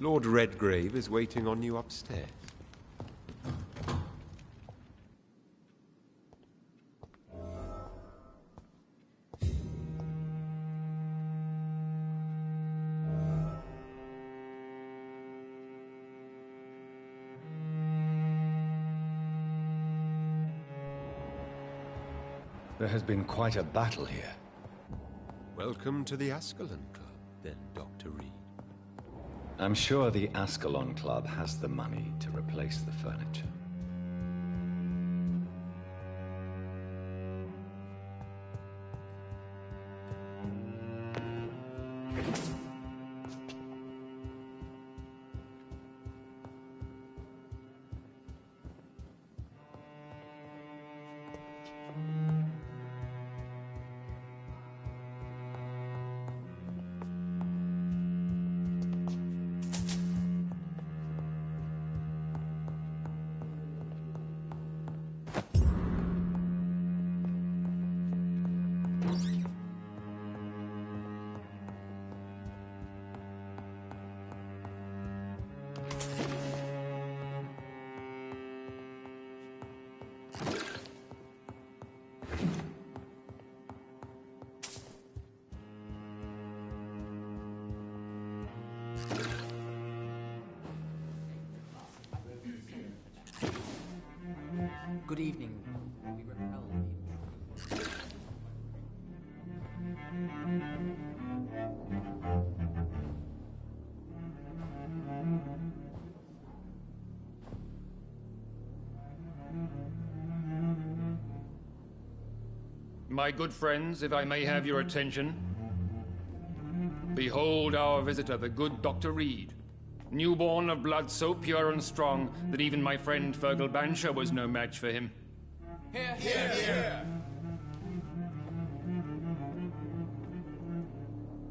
Lord Redgrave is waiting on you upstairs. There has been quite a battle here. Welcome to the Ascalon Club, then, Dr. Reed. I'm sure the Ascalon Club has the money to replace the furniture. Good evening. We repel My good friends, if I may have your attention. Behold our visitor, the good Dr. Reed. Newborn of blood so pure and strong that even my friend Fergal Bansher was no match for him. Here, here, here.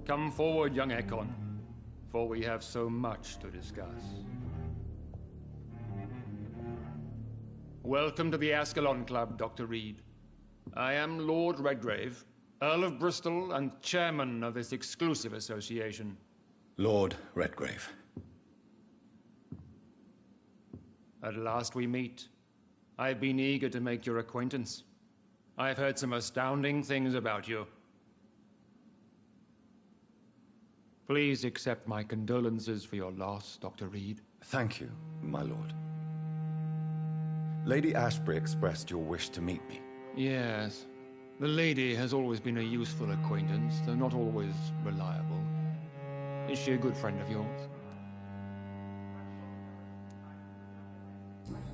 Come forward, young Ekon, for we have so much to discuss. Welcome to the Ascalon Club, Dr. Reed. I am Lord Redgrave, Earl of Bristol and chairman of this exclusive association. Lord Redgrave. At last we meet. I've been eager to make your acquaintance. I've heard some astounding things about you. Please accept my condolences for your loss, Dr. Reed. Thank you, my lord. Lady Ashbury expressed your wish to meet me. Yes. The lady has always been a useful acquaintance, though not always reliable. Is she a good friend of yours?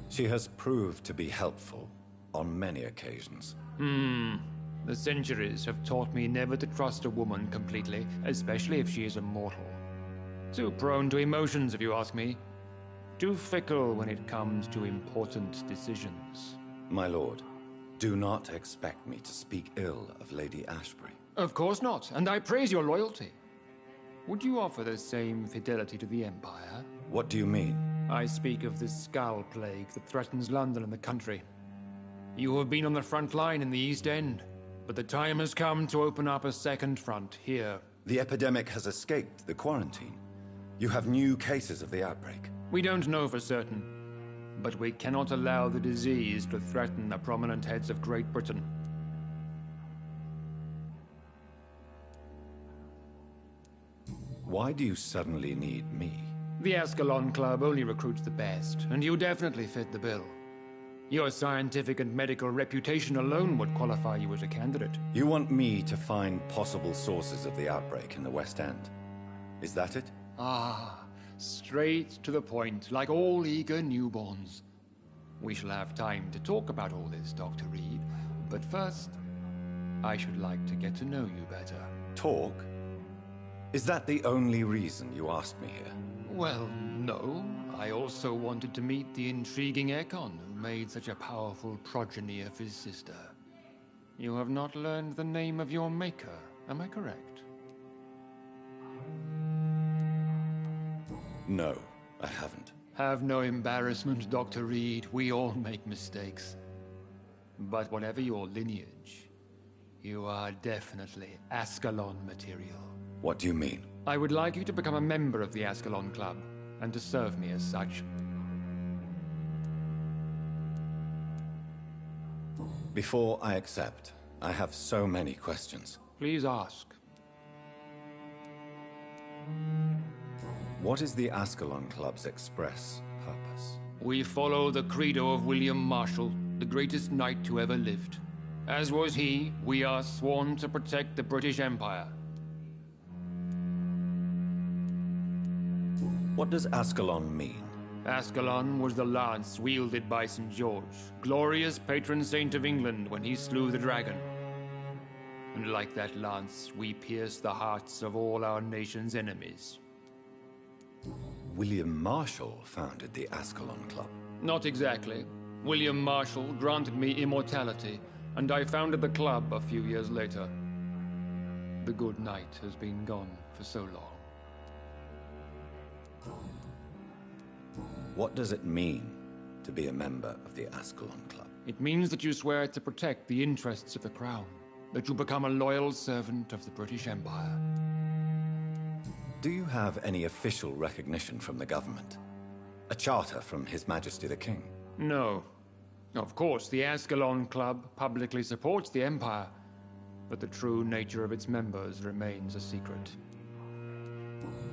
She has proved to be helpful on many occasions. The centuries have taught me never to trust a woman completely, especially if she is a mortal. Too prone to emotions, if you ask me. Too fickle when it comes to important decisions. My lord, do not expect me to speak ill of Lady Ashbury. Of course not, and I praise your loyalty. Would you offer the same fidelity to the Empire? What do you mean? I speak of the Skull Plague that threatens London and the country. You have been on the front line in the East End, but the time has come to open up a second front here. The epidemic has escaped the quarantine. You have new cases of the outbreak. We don't know for certain, but we cannot allow the disease to threaten the prominent heads of Great Britain. Why do you suddenly need me? The Ascalon Club only recruits the best, and you definitely fit the bill. Your scientific and medical reputation alone would qualify you as a candidate. You want me to find possible sources of the outbreak in the West End. Is that it? Ah, straight to the point, like all eager newborns. We shall have time to talk about all this, Dr. Reed, but first, I should like to get to know you better. Talk? Is that the only reason you asked me here? Well, no. I also wanted to meet the intriguing Ekon who made such a powerful progeny of his sister. You have not learned the name of your maker, am I correct? No, I haven't. Have no embarrassment, Dr. Reed. We all make mistakes. But whatever your lineage, you are definitely Ascalon material. What do you mean? I would like you to become a member of the Ascalon Club, and to serve me as such. Before I accept, I have so many questions. Please ask. What is the Ascalon Club's express purpose? We follow the credo of William Marshall, the greatest knight who ever lived. As was he, we are sworn to protect the British Empire. What does Ascalon mean? Ascalon was the lance wielded by St. George, glorious patron saint of England when he slew the dragon. And like that lance, we pierce the hearts of all our nation's enemies. William Marshall founded the Ascalon Club. Not exactly. William Marshall granted me immortality, and I founded the club a few years later. The good knight has been gone for so long. What does it mean to be a member of the Ascalon Club? It means that you swear to protect the interests of the Crown, that you become a loyal servant of the British Empire. Do you have any official recognition from the government? A charter from His Majesty the King? No. Of course, the Ascalon Club publicly supports the Empire, but the true nature of its members remains a secret.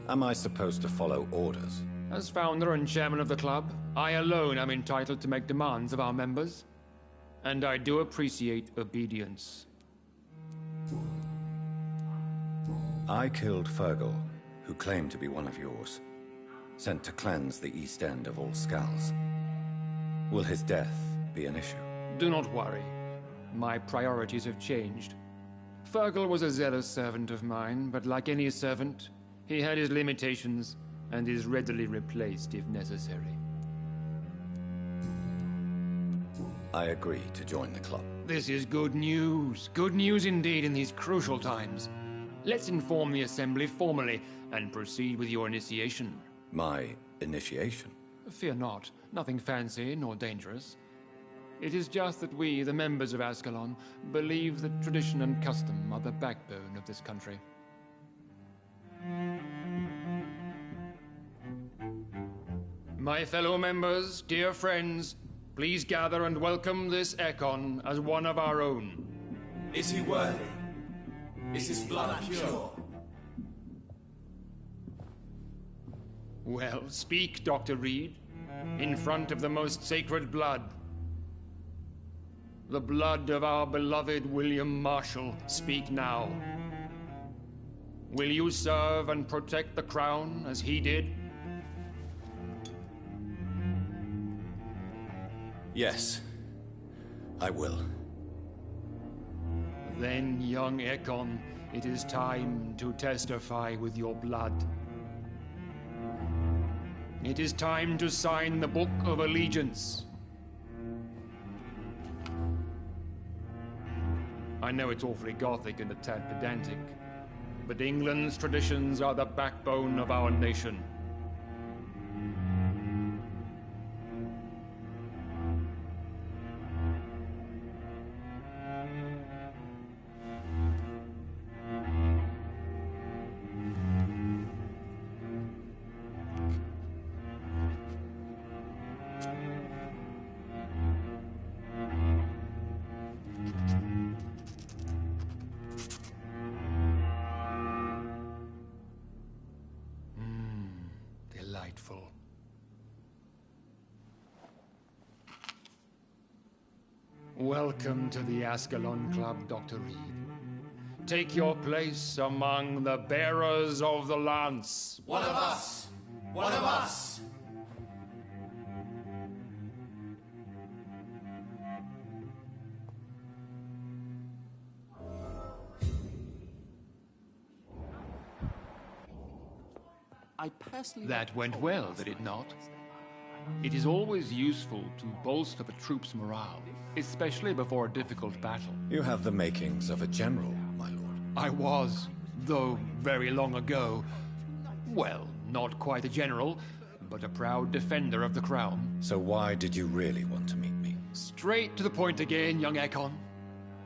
Am I supposed to follow orders? As founder and chairman of the club, I alone am entitled to make demands of our members, and I do appreciate obedience. I killed Fergal, who claimed to be one of yours, sent to cleanse the East End of all skulls. Will his death be an issue? Do not worry. My priorities have changed. Fergal was a zealous servant of mine, but like any servant, he had his limitations and is readily replaced if necessary. I agree to join the club. This is good news. Good news indeed in these crucial times. Let's inform the Assembly formally and proceed with your initiation. My initiation? Fear not. Nothing fancy nor dangerous. It is just that we, the members of Ascalon, believe that tradition and custom are the backbone of this country. My fellow members, dear friends, please gather and welcome this Ekon as one of our own. Is he worthy? Is his blood pure? Well, speak, Dr. Reed, in front of the most sacred blood. The blood of our beloved William Marshall, speak now. Will you serve and protect the crown as he did? Yes, I will. Then, young Ekon, it is time to testify with your blood. It is time to sign the Book of Allegiance. I know it's awfully gothic and a tad pedantic, but England's traditions are the backbone of our nation. Delightful. Welcome to the Ascalon Club, Dr. Reed. Take your place among the bearers of the lance. One of us! One of us! I personally... That went well, did it not? It is always useful to bolster the troops' morale, especially before a difficult battle. You have the makings of a general, my lord. I was, though very long ago. Well, not quite a general, but a proud defender of the crown. So why did you really want to meet me? Straight to the point again, young Ekon.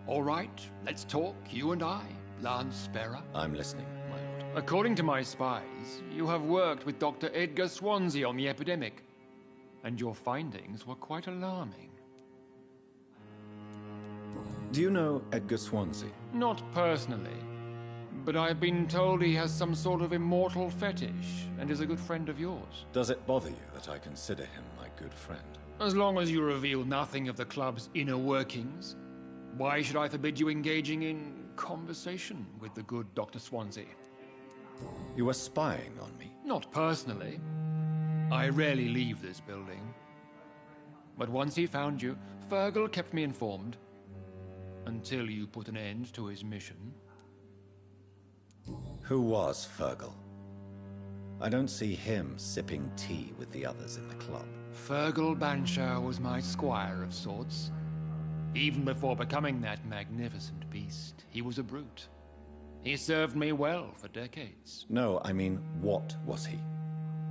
All right, let's talk, you and I, Lance Bearer. I'm listening, my lord. According to my spies, you have worked with Dr. Edgar Swansea on the epidemic, and your findings were quite alarming. Do you know Edgar Swansea? Not personally, but I've been told he has some sort of immortal fetish and is a good friend of yours. Does it bother you that I consider him my good friend? As long as you reveal nothing of the club's inner workings, why should I forbid you engaging in conversation with the good Dr. Swansea? You were spying on me? Not personally. I rarely leave this building. But once he found you, Fergal kept me informed. Until you put an end to his mission. Who was Fergal? I don't see him sipping tea with the others in the club. Fergal Banshire was my squire of sorts. Even before becoming that magnificent beast, he was a brute. He served me well for decades. No, I mean, what was he?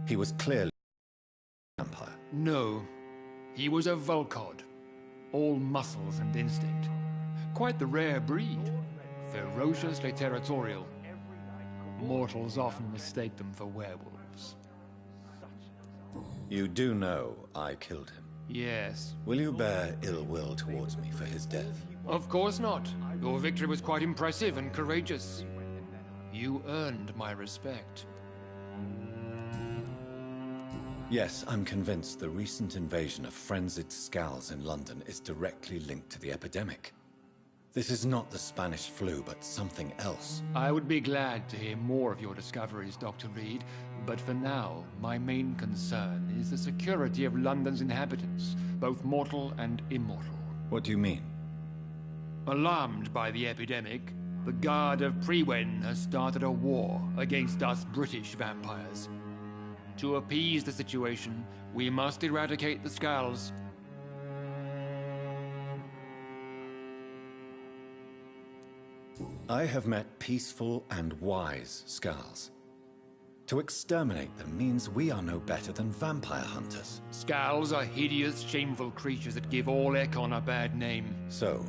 He was clearly a vampire. No, he was a Volcod. All muscles and instinct. Quite the rare breed. Ferociously territorial. Mortals often mistake them for werewolves. You do know I killed him? Yes. Will you bear ill will towards me for his death? Of course not. Your victory was quite impressive and courageous. You earned my respect. Yes, I'm convinced the recent invasion of frenzied Scals in London is directly linked to the epidemic. This is not the Spanish flu, but something else. I would be glad to hear more of your discoveries, Dr. Reed, but for now, my main concern is the security of London's inhabitants, both mortal and immortal. What do you mean? Alarmed by the epidemic, the Guard of Prewen has started a war against us British vampires. To appease the situation, we must eradicate the Scals. I have met peaceful and wise Scals. To exterminate them means we are no better than vampire hunters. Scals are hideous, shameful creatures that give all Ekon a bad name. So,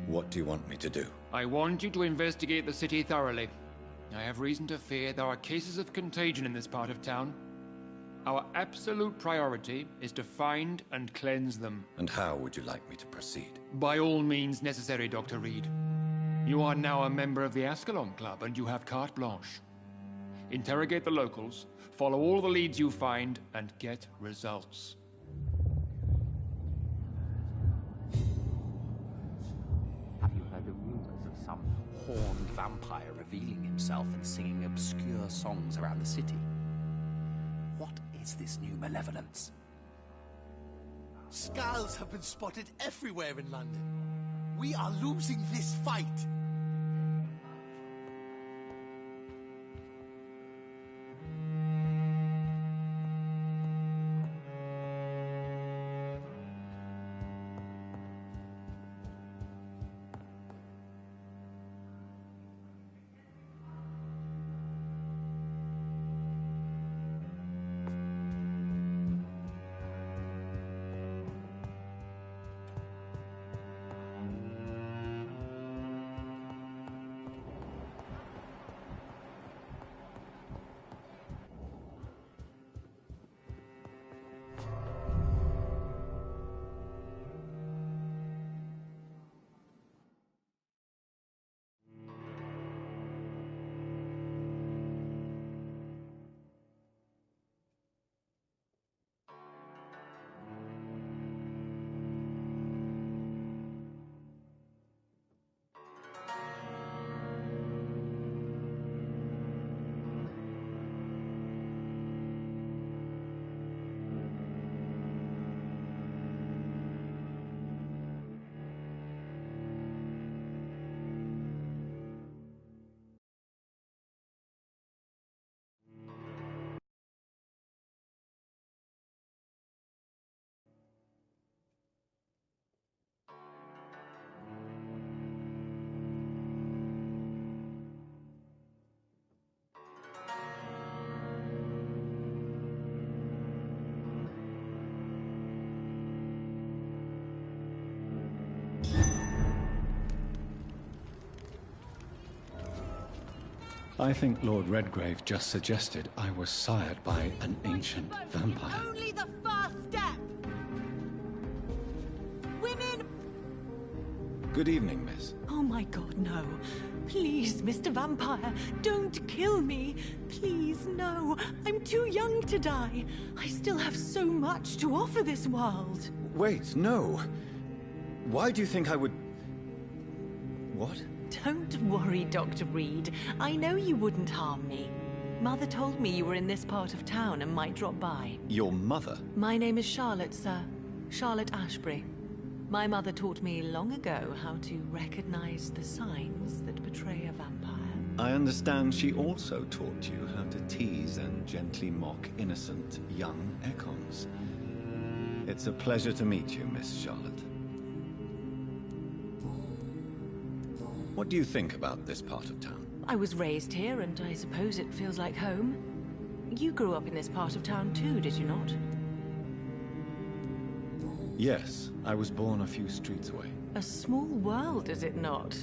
what do you want me to do? I want you to investigate the city thoroughly. I have reason to fear there are cases of contagion in this part of town. Our absolute priority is to find and cleanse them. And how would you like me to proceed? By all means necessary, Dr. Reed. You are now a member of the Ascalon Club, and you have carte blanche. Interrogate the locals, follow all the leads you find, and get results. Have you heard the rumors of some horned vampire revealing himself and singing obscure songs around the city? What is this new malevolence? Scals have been spotted everywhere in London. We are losing this fight. I think Lord Redgrave just suggested I was sired by an ancient vampire. Only the first step! Women! Good evening, miss. Oh my god, no. Please, Mr. Vampire, don't kill me. Please, no. I'm too young to die. I still have so much to offer this world. Wait, no. Why do you think I would... What? Don't worry, Dr. Reed. I know you wouldn't harm me. Mother told me you were in this part of town and might drop by. Your mother? My name is Charlotte, sir. Charlotte Ashbury. My mother taught me long ago how to recognize the signs that betray a vampire. I understand she also taught you how to tease and gently mock innocent young Ekons. It's a pleasure to meet you, Miss Charlotte. What do you think about this part of town? I was raised here, and I suppose it feels like home. You grew up in this part of town too, did you not? Yes, I was born a few streets away. A small world, is it not?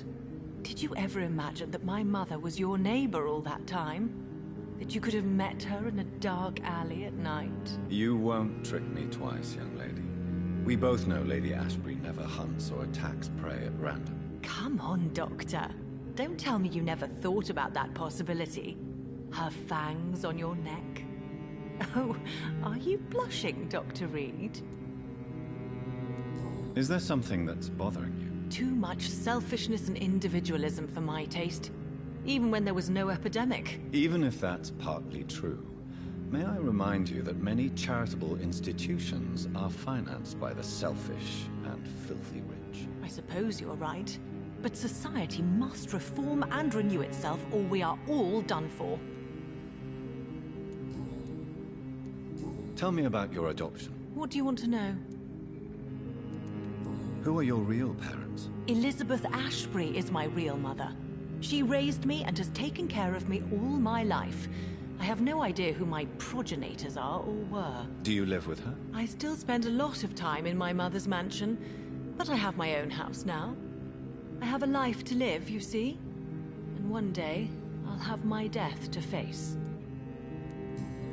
Did you ever imagine that my mother was your neighbor all that time? That you could have met her in a dark alley at night? You won't trick me twice, young lady. We both know Lady Ashbury never hunts or attacks prey at random. Come on, Doctor. Don't tell me you never thought about that possibility. Her fangs on your neck. Oh, are you blushing, Dr. Reed? Is there something that's bothering you? Too much selfishness and individualism for my taste. Even when there was no epidemic. Even if that's partly true, may I remind you that many charitable institutions are financed by the selfish and filthy rich. I suppose you're right. But society must reform and renew itself, or we are all done for. Tell me about your adoption. What do you want to know? Who are your real parents? Elizabeth Ashbury is my real mother. She raised me and has taken care of me all my life. I have no idea who my progenitors are or were. Do you live with her? I still spend a lot of time in my mother's mansion, but I have my own house now. I have a life to live, you see? And one day, I'll have my death to face.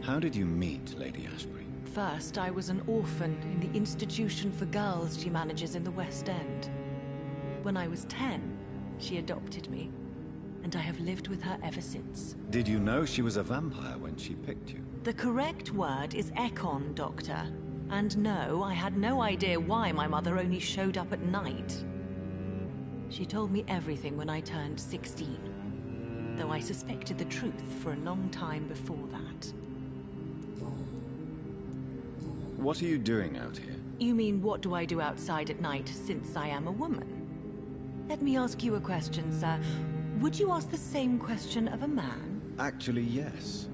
How did you meet Lady Ashbury? First, I was an orphan in the institution for girls she manages in the West End. When I was 10, she adopted me, and I have lived with her ever since. Did you know she was a vampire when she picked you? The correct word is Ekon, Doctor. And no, I had no idea why my mother only showed up at night. She told me everything when I turned 16, though I suspected the truth for a long time before that. What are you doing out here? You mean, what do I do outside at night since I am a woman? Let me ask you a question, sir. Would you ask the same question of a man? Actually, yes.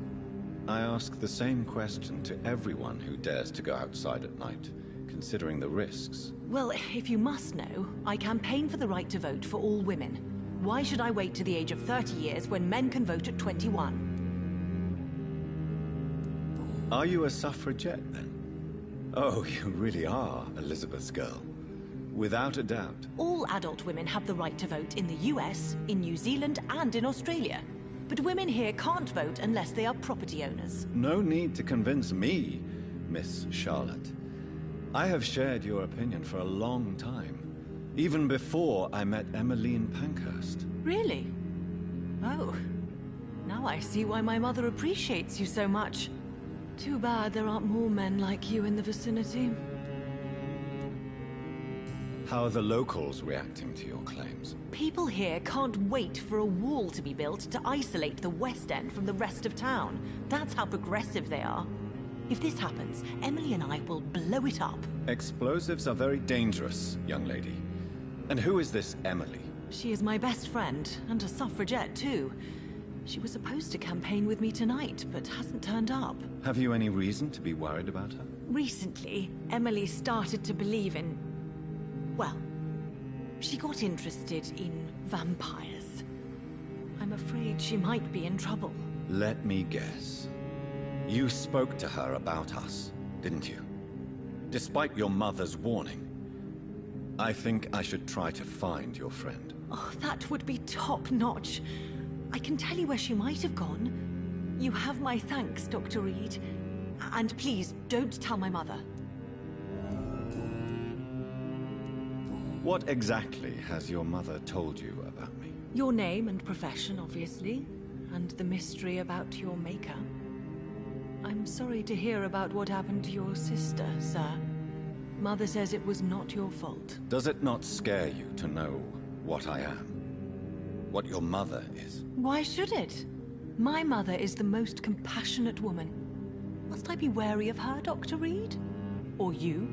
I ask the same question to everyone who dares to go outside at night, considering the risks. Well, if you must know, I campaign for the right to vote for all women. Why should I wait to the age of 30 years when men can vote at 21? Are you a suffragette, then? Oh, you really are Elizabeth's girl. Without a doubt. All adult women have the right to vote in the US, in New Zealand, and in Australia. But women here can't vote unless they are property owners. No need to convince me, Miss Charlotte. I have shared your opinion for a long time. Even before I met Emmeline Pankhurst. Really? Oh. Now I see why my mother appreciates you so much. Too bad there aren't more men like you in the vicinity. How are the locals reacting to your claims? People here can't wait for a wall to be built to isolate the West End from the rest of town. That's how progressive they are. If this happens, Emily and I will blow it up. Explosives are very dangerous, young lady. And who is this Emily? She is my best friend, and a suffragette too. She was supposed to campaign with me tonight, but hasn't turned up. Have you any reason to be worried about her? Recently, Emily started to believe in... well, she got interested in vampires. I'm afraid she might be in trouble. Let me guess. You spoke to her about us, didn't you? Despite your mother's warning. I think I should try to find your friend. Oh, that would be top-notch. I can tell you where she might have gone. You have my thanks, Dr. Reed. And please, don't tell my mother. What exactly has your mother told you about me? Your name and profession, obviously. And the mystery about your maker. I'm sorry to hear about what happened to your sister, sir. Mother says it was not your fault. Does it not scare you to know what I am? What your mother is? Why should it? My mother is the most compassionate woman. Must I be wary of her, Dr. Reed? Or you?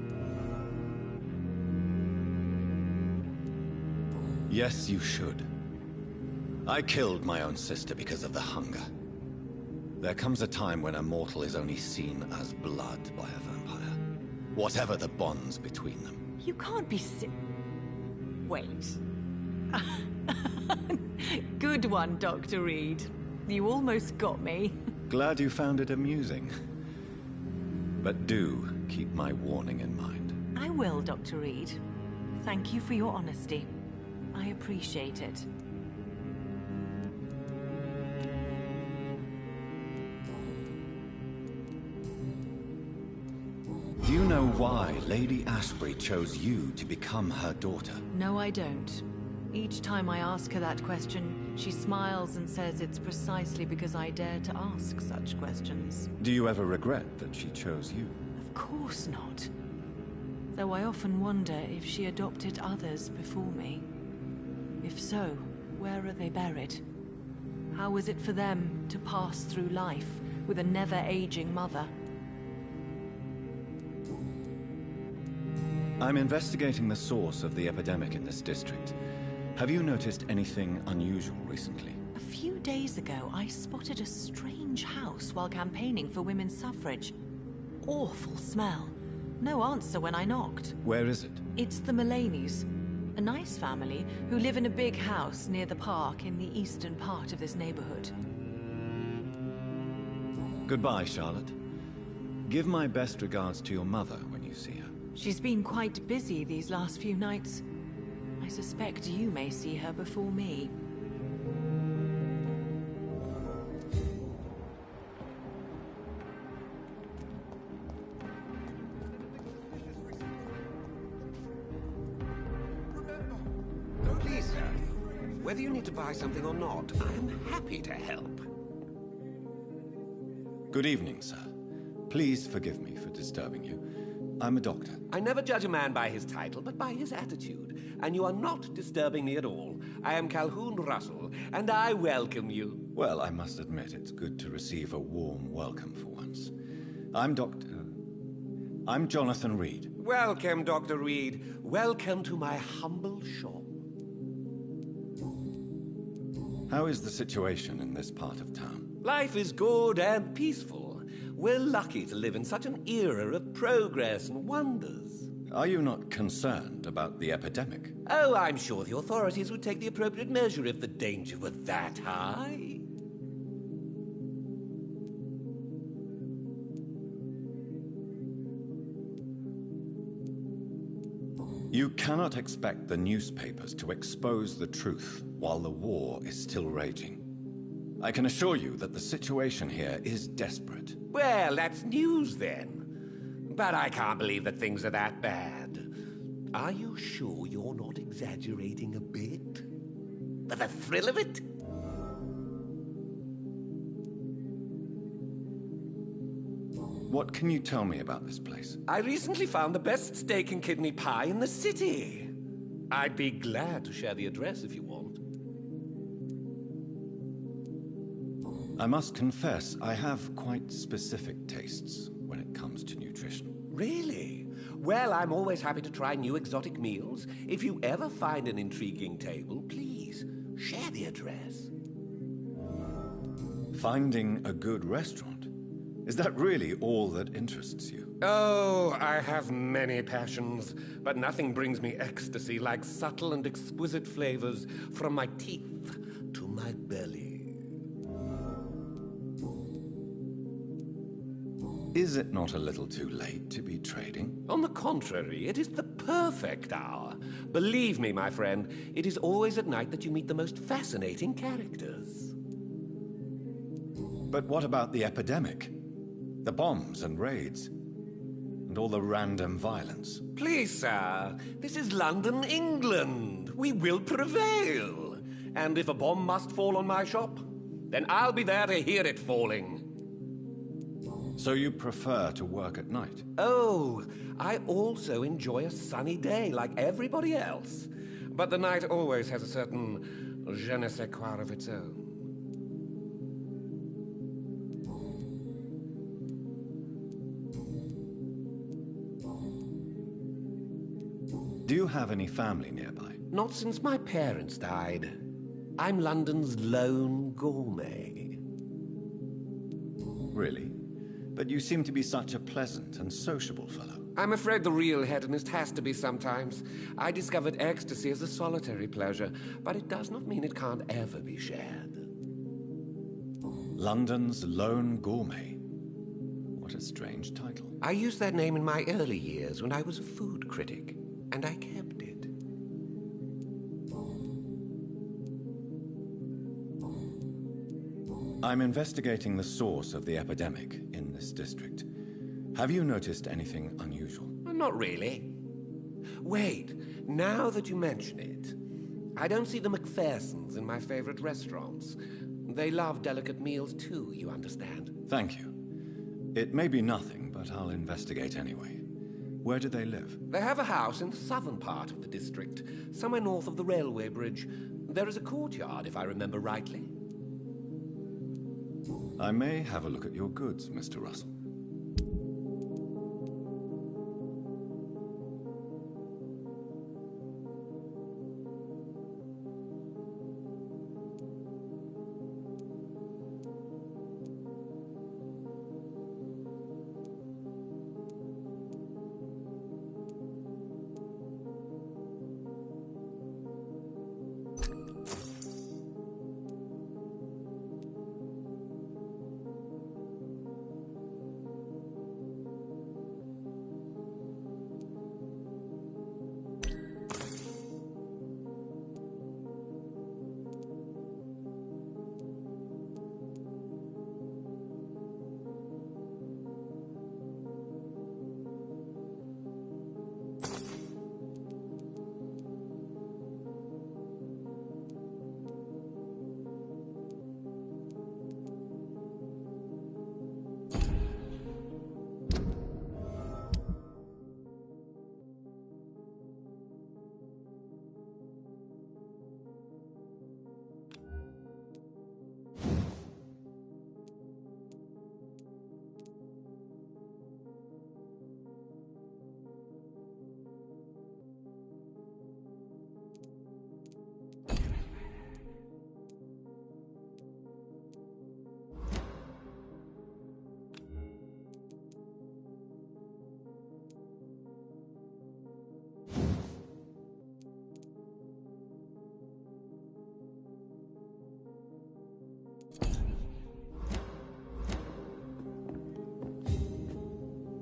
Yes, you should. I killed my own sister because of the hunger. There comes a time when a mortal is only seen as blood by a vampire. Whatever the bonds between them. You can't be Wait. Good one, Dr. Reed. You almost got me. Glad you found it amusing. But do keep my warning in mind. I will, Dr. Reed. Thank you for your honesty. I appreciate it. Do you know why Lady Ashbury chose you to become her daughter? No, I don't. Each time I ask her that question, she smiles and says it's precisely because I dare to ask such questions. Do you ever regret that she chose you? Of course not. Though I often wonder if she adopted others before me. If so, where are they buried? How was it for them to pass through life with a never-aging mother? I'm investigating the source of the epidemic in this district. Have you noticed anything unusual recently? A few days ago, I spotted a strange house while campaigning for women's suffrage. Awful smell. No answer when I knocked. Where is it? It's the Mullaneys, a nice family who live in a big house near the park in the eastern part of this neighborhood. Goodbye, Charlotte. Give my best regards to your mother when you see her. She's been quite busy these last few nights. I suspect you may see her before me. Please, sir. Whether you need to buy something or not, I am happy to help. Good evening, sir. Please forgive me for disturbing you. I'm a doctor. I never judge a man by his title, but by his attitude. And you are not disturbing me at all. I am Calhoun Russell, and I welcome you. Well, I must admit, it's good to receive a warm welcome for once. I'm Jonathan Reed. Welcome, Dr. Reed. Welcome to my humble shop. How is the situation in this part of town? Life is good and peaceful. We're lucky to live in such an era of progress and wonders. Are you not concerned about the epidemic? Oh, I'm sure the authorities would take the appropriate measure if the danger were that high. You cannot expect the newspapers to expose the truth while the war is still raging. I can assure you that the situation here is desperate. Well, that's news then. But I can't believe that things are that bad. Are you sure you're not exaggerating a bit? For the thrill of it? What can you tell me about this place? I recently found the best steak and kidney pie in the city. I'd be glad to share the address if you want. I must confess, I have quite specific tastes when it comes to nutrition. Really? Well, I'm always happy to try new exotic meals. If you ever find an intriguing table, please share the address. Finding a good restaurant? Is that really all that interests you? Oh, I have many passions, but nothing brings me ecstasy like subtle and exquisite flavors from my teeth to my belly. Is it not a little too late to be trading? On the contrary, it is the perfect hour. Believe me, my friend, it is always at night that you meet the most fascinating characters. But what about the epidemic? The bombs and raids? And all the random violence? Please, sir. This is London, England. We will prevail. And if a bomb must fall on my shop, then I'll be there to hear it falling. So you prefer to work at night? Oh, I also enjoy a sunny day like everybody else. But the night always has a certain je ne sais quoi of its own. Do you have any family nearby? Not since my parents died. I'm London's lone gourmet. Really? But you seem to be such a pleasant and sociable fellow. I'm afraid the real hedonist has to be sometimes. I discovered ecstasy as a solitary pleasure, but it does not mean it can't ever be shared. London's lone gourmet. What a strange title. I used that name in my early years when I was a food critic, and I kept it. I'm investigating the source of the epidemic in this district. Have you noticed anything unusual? Not really. Wait, now that you mention it, I don't see the McPhersons in my favorite restaurants. They love delicate meals too, you understand. Thank you. It may be nothing, but I'll investigate anyway. Where do they live? They have a house in the southern part of the district, somewhere north of the railway bridge. There is a courtyard, if I remember rightly. I may have a look at your goods, Mr. Russell.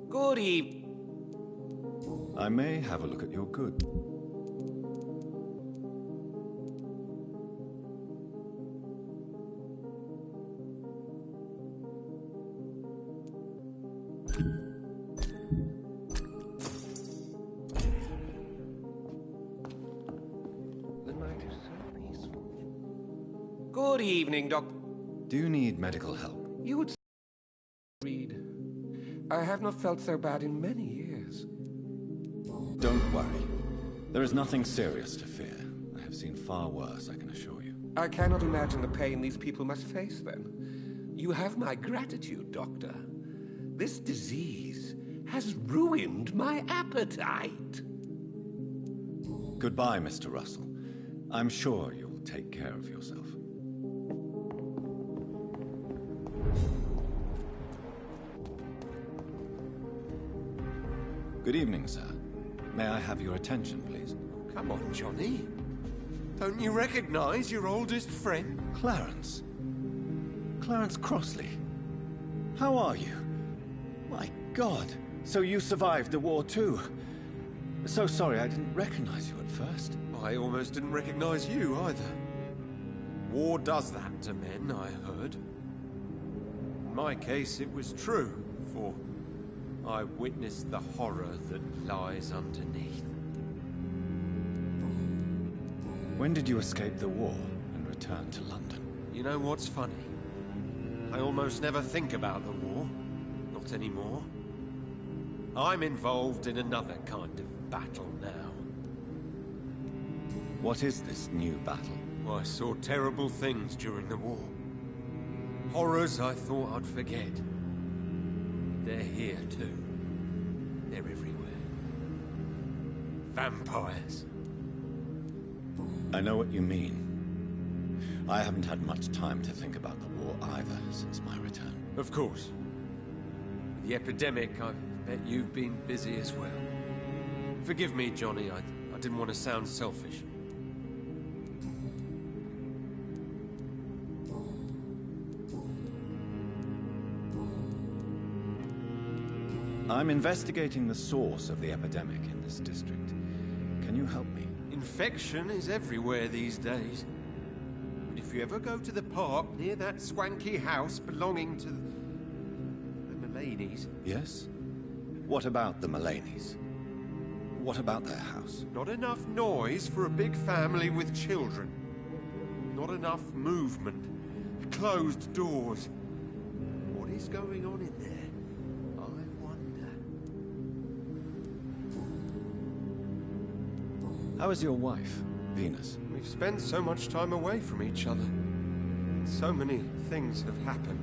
Good evening. I may have a look at your goods. The night is so peaceful. Good evening, Doc. Do you need medical help? You would read. I have not felt so bad in many years. Don't worry. There is nothing serious to fear. I have seen far worse, I can assure you. I cannot imagine the pain these people must face then. You have my gratitude, Doctor. This disease has ruined my appetite. Goodbye, Mr. Russell. I'm sure you'll take care of yourself. Good evening, sir. May I have your attention, please? Come on, Johnny. Don't you recognize your oldest friend? Clarence. Clarence Crossley. How are you? My God. So you survived the war too. So sorry I didn't recognize you at first. I almost didn't recognize you either. War does that to men, I heard. In my case, it was true, for I witnessed the horror that lies underneath. When did you escape the war and return to London? You know what's funny? I almost never think about the war. Not anymore. I'm involved in another kind of battle now. What is this new battle? I saw terrible things during the war. Horrors I thought I'd forget. They're here too. They're everywhere. Vampires. I know what you mean. I haven't had much time to think about the war either since my return. Of course. With the epidemic, I bet you've been busy as well. Forgive me, Johnny, I didn't want to sound selfish. I'm investigating the source of the epidemic in this district. Can you help me? Infection is everywhere these days. But if you ever go to the park near that swanky house belonging to the Mullaneys... Yes? What about the Mullaneys? What about their house? Not enough noise for a big family with children. Not enough movement. Closed doors. What is going on in there? How is your wife, Venus? We've spent so much time away from each other. So many things have happened.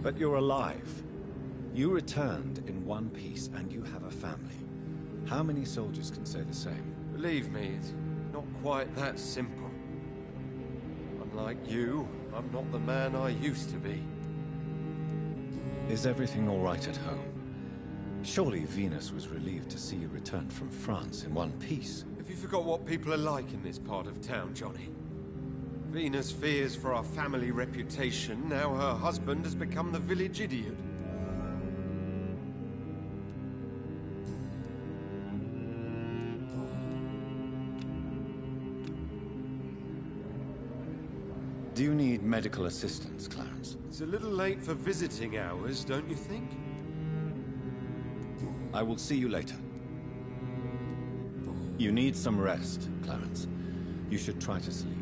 But you're alive. You returned in one piece and you have a family. How many soldiers can say the same? Believe me, it's not quite that simple. Unlike you, I'm not the man I used to be. Is everything all right at home? Surely Venus was relieved to see you return from France in one piece. Have you forgot what people are like in this part of town, Johnny? Venus fears for our family reputation. Now her husband has become the village idiot. Do you need medical assistance, Clarence? It's a little late for visiting hours, don't you think? I will see you later. You need some rest, Clarence. You should try to sleep.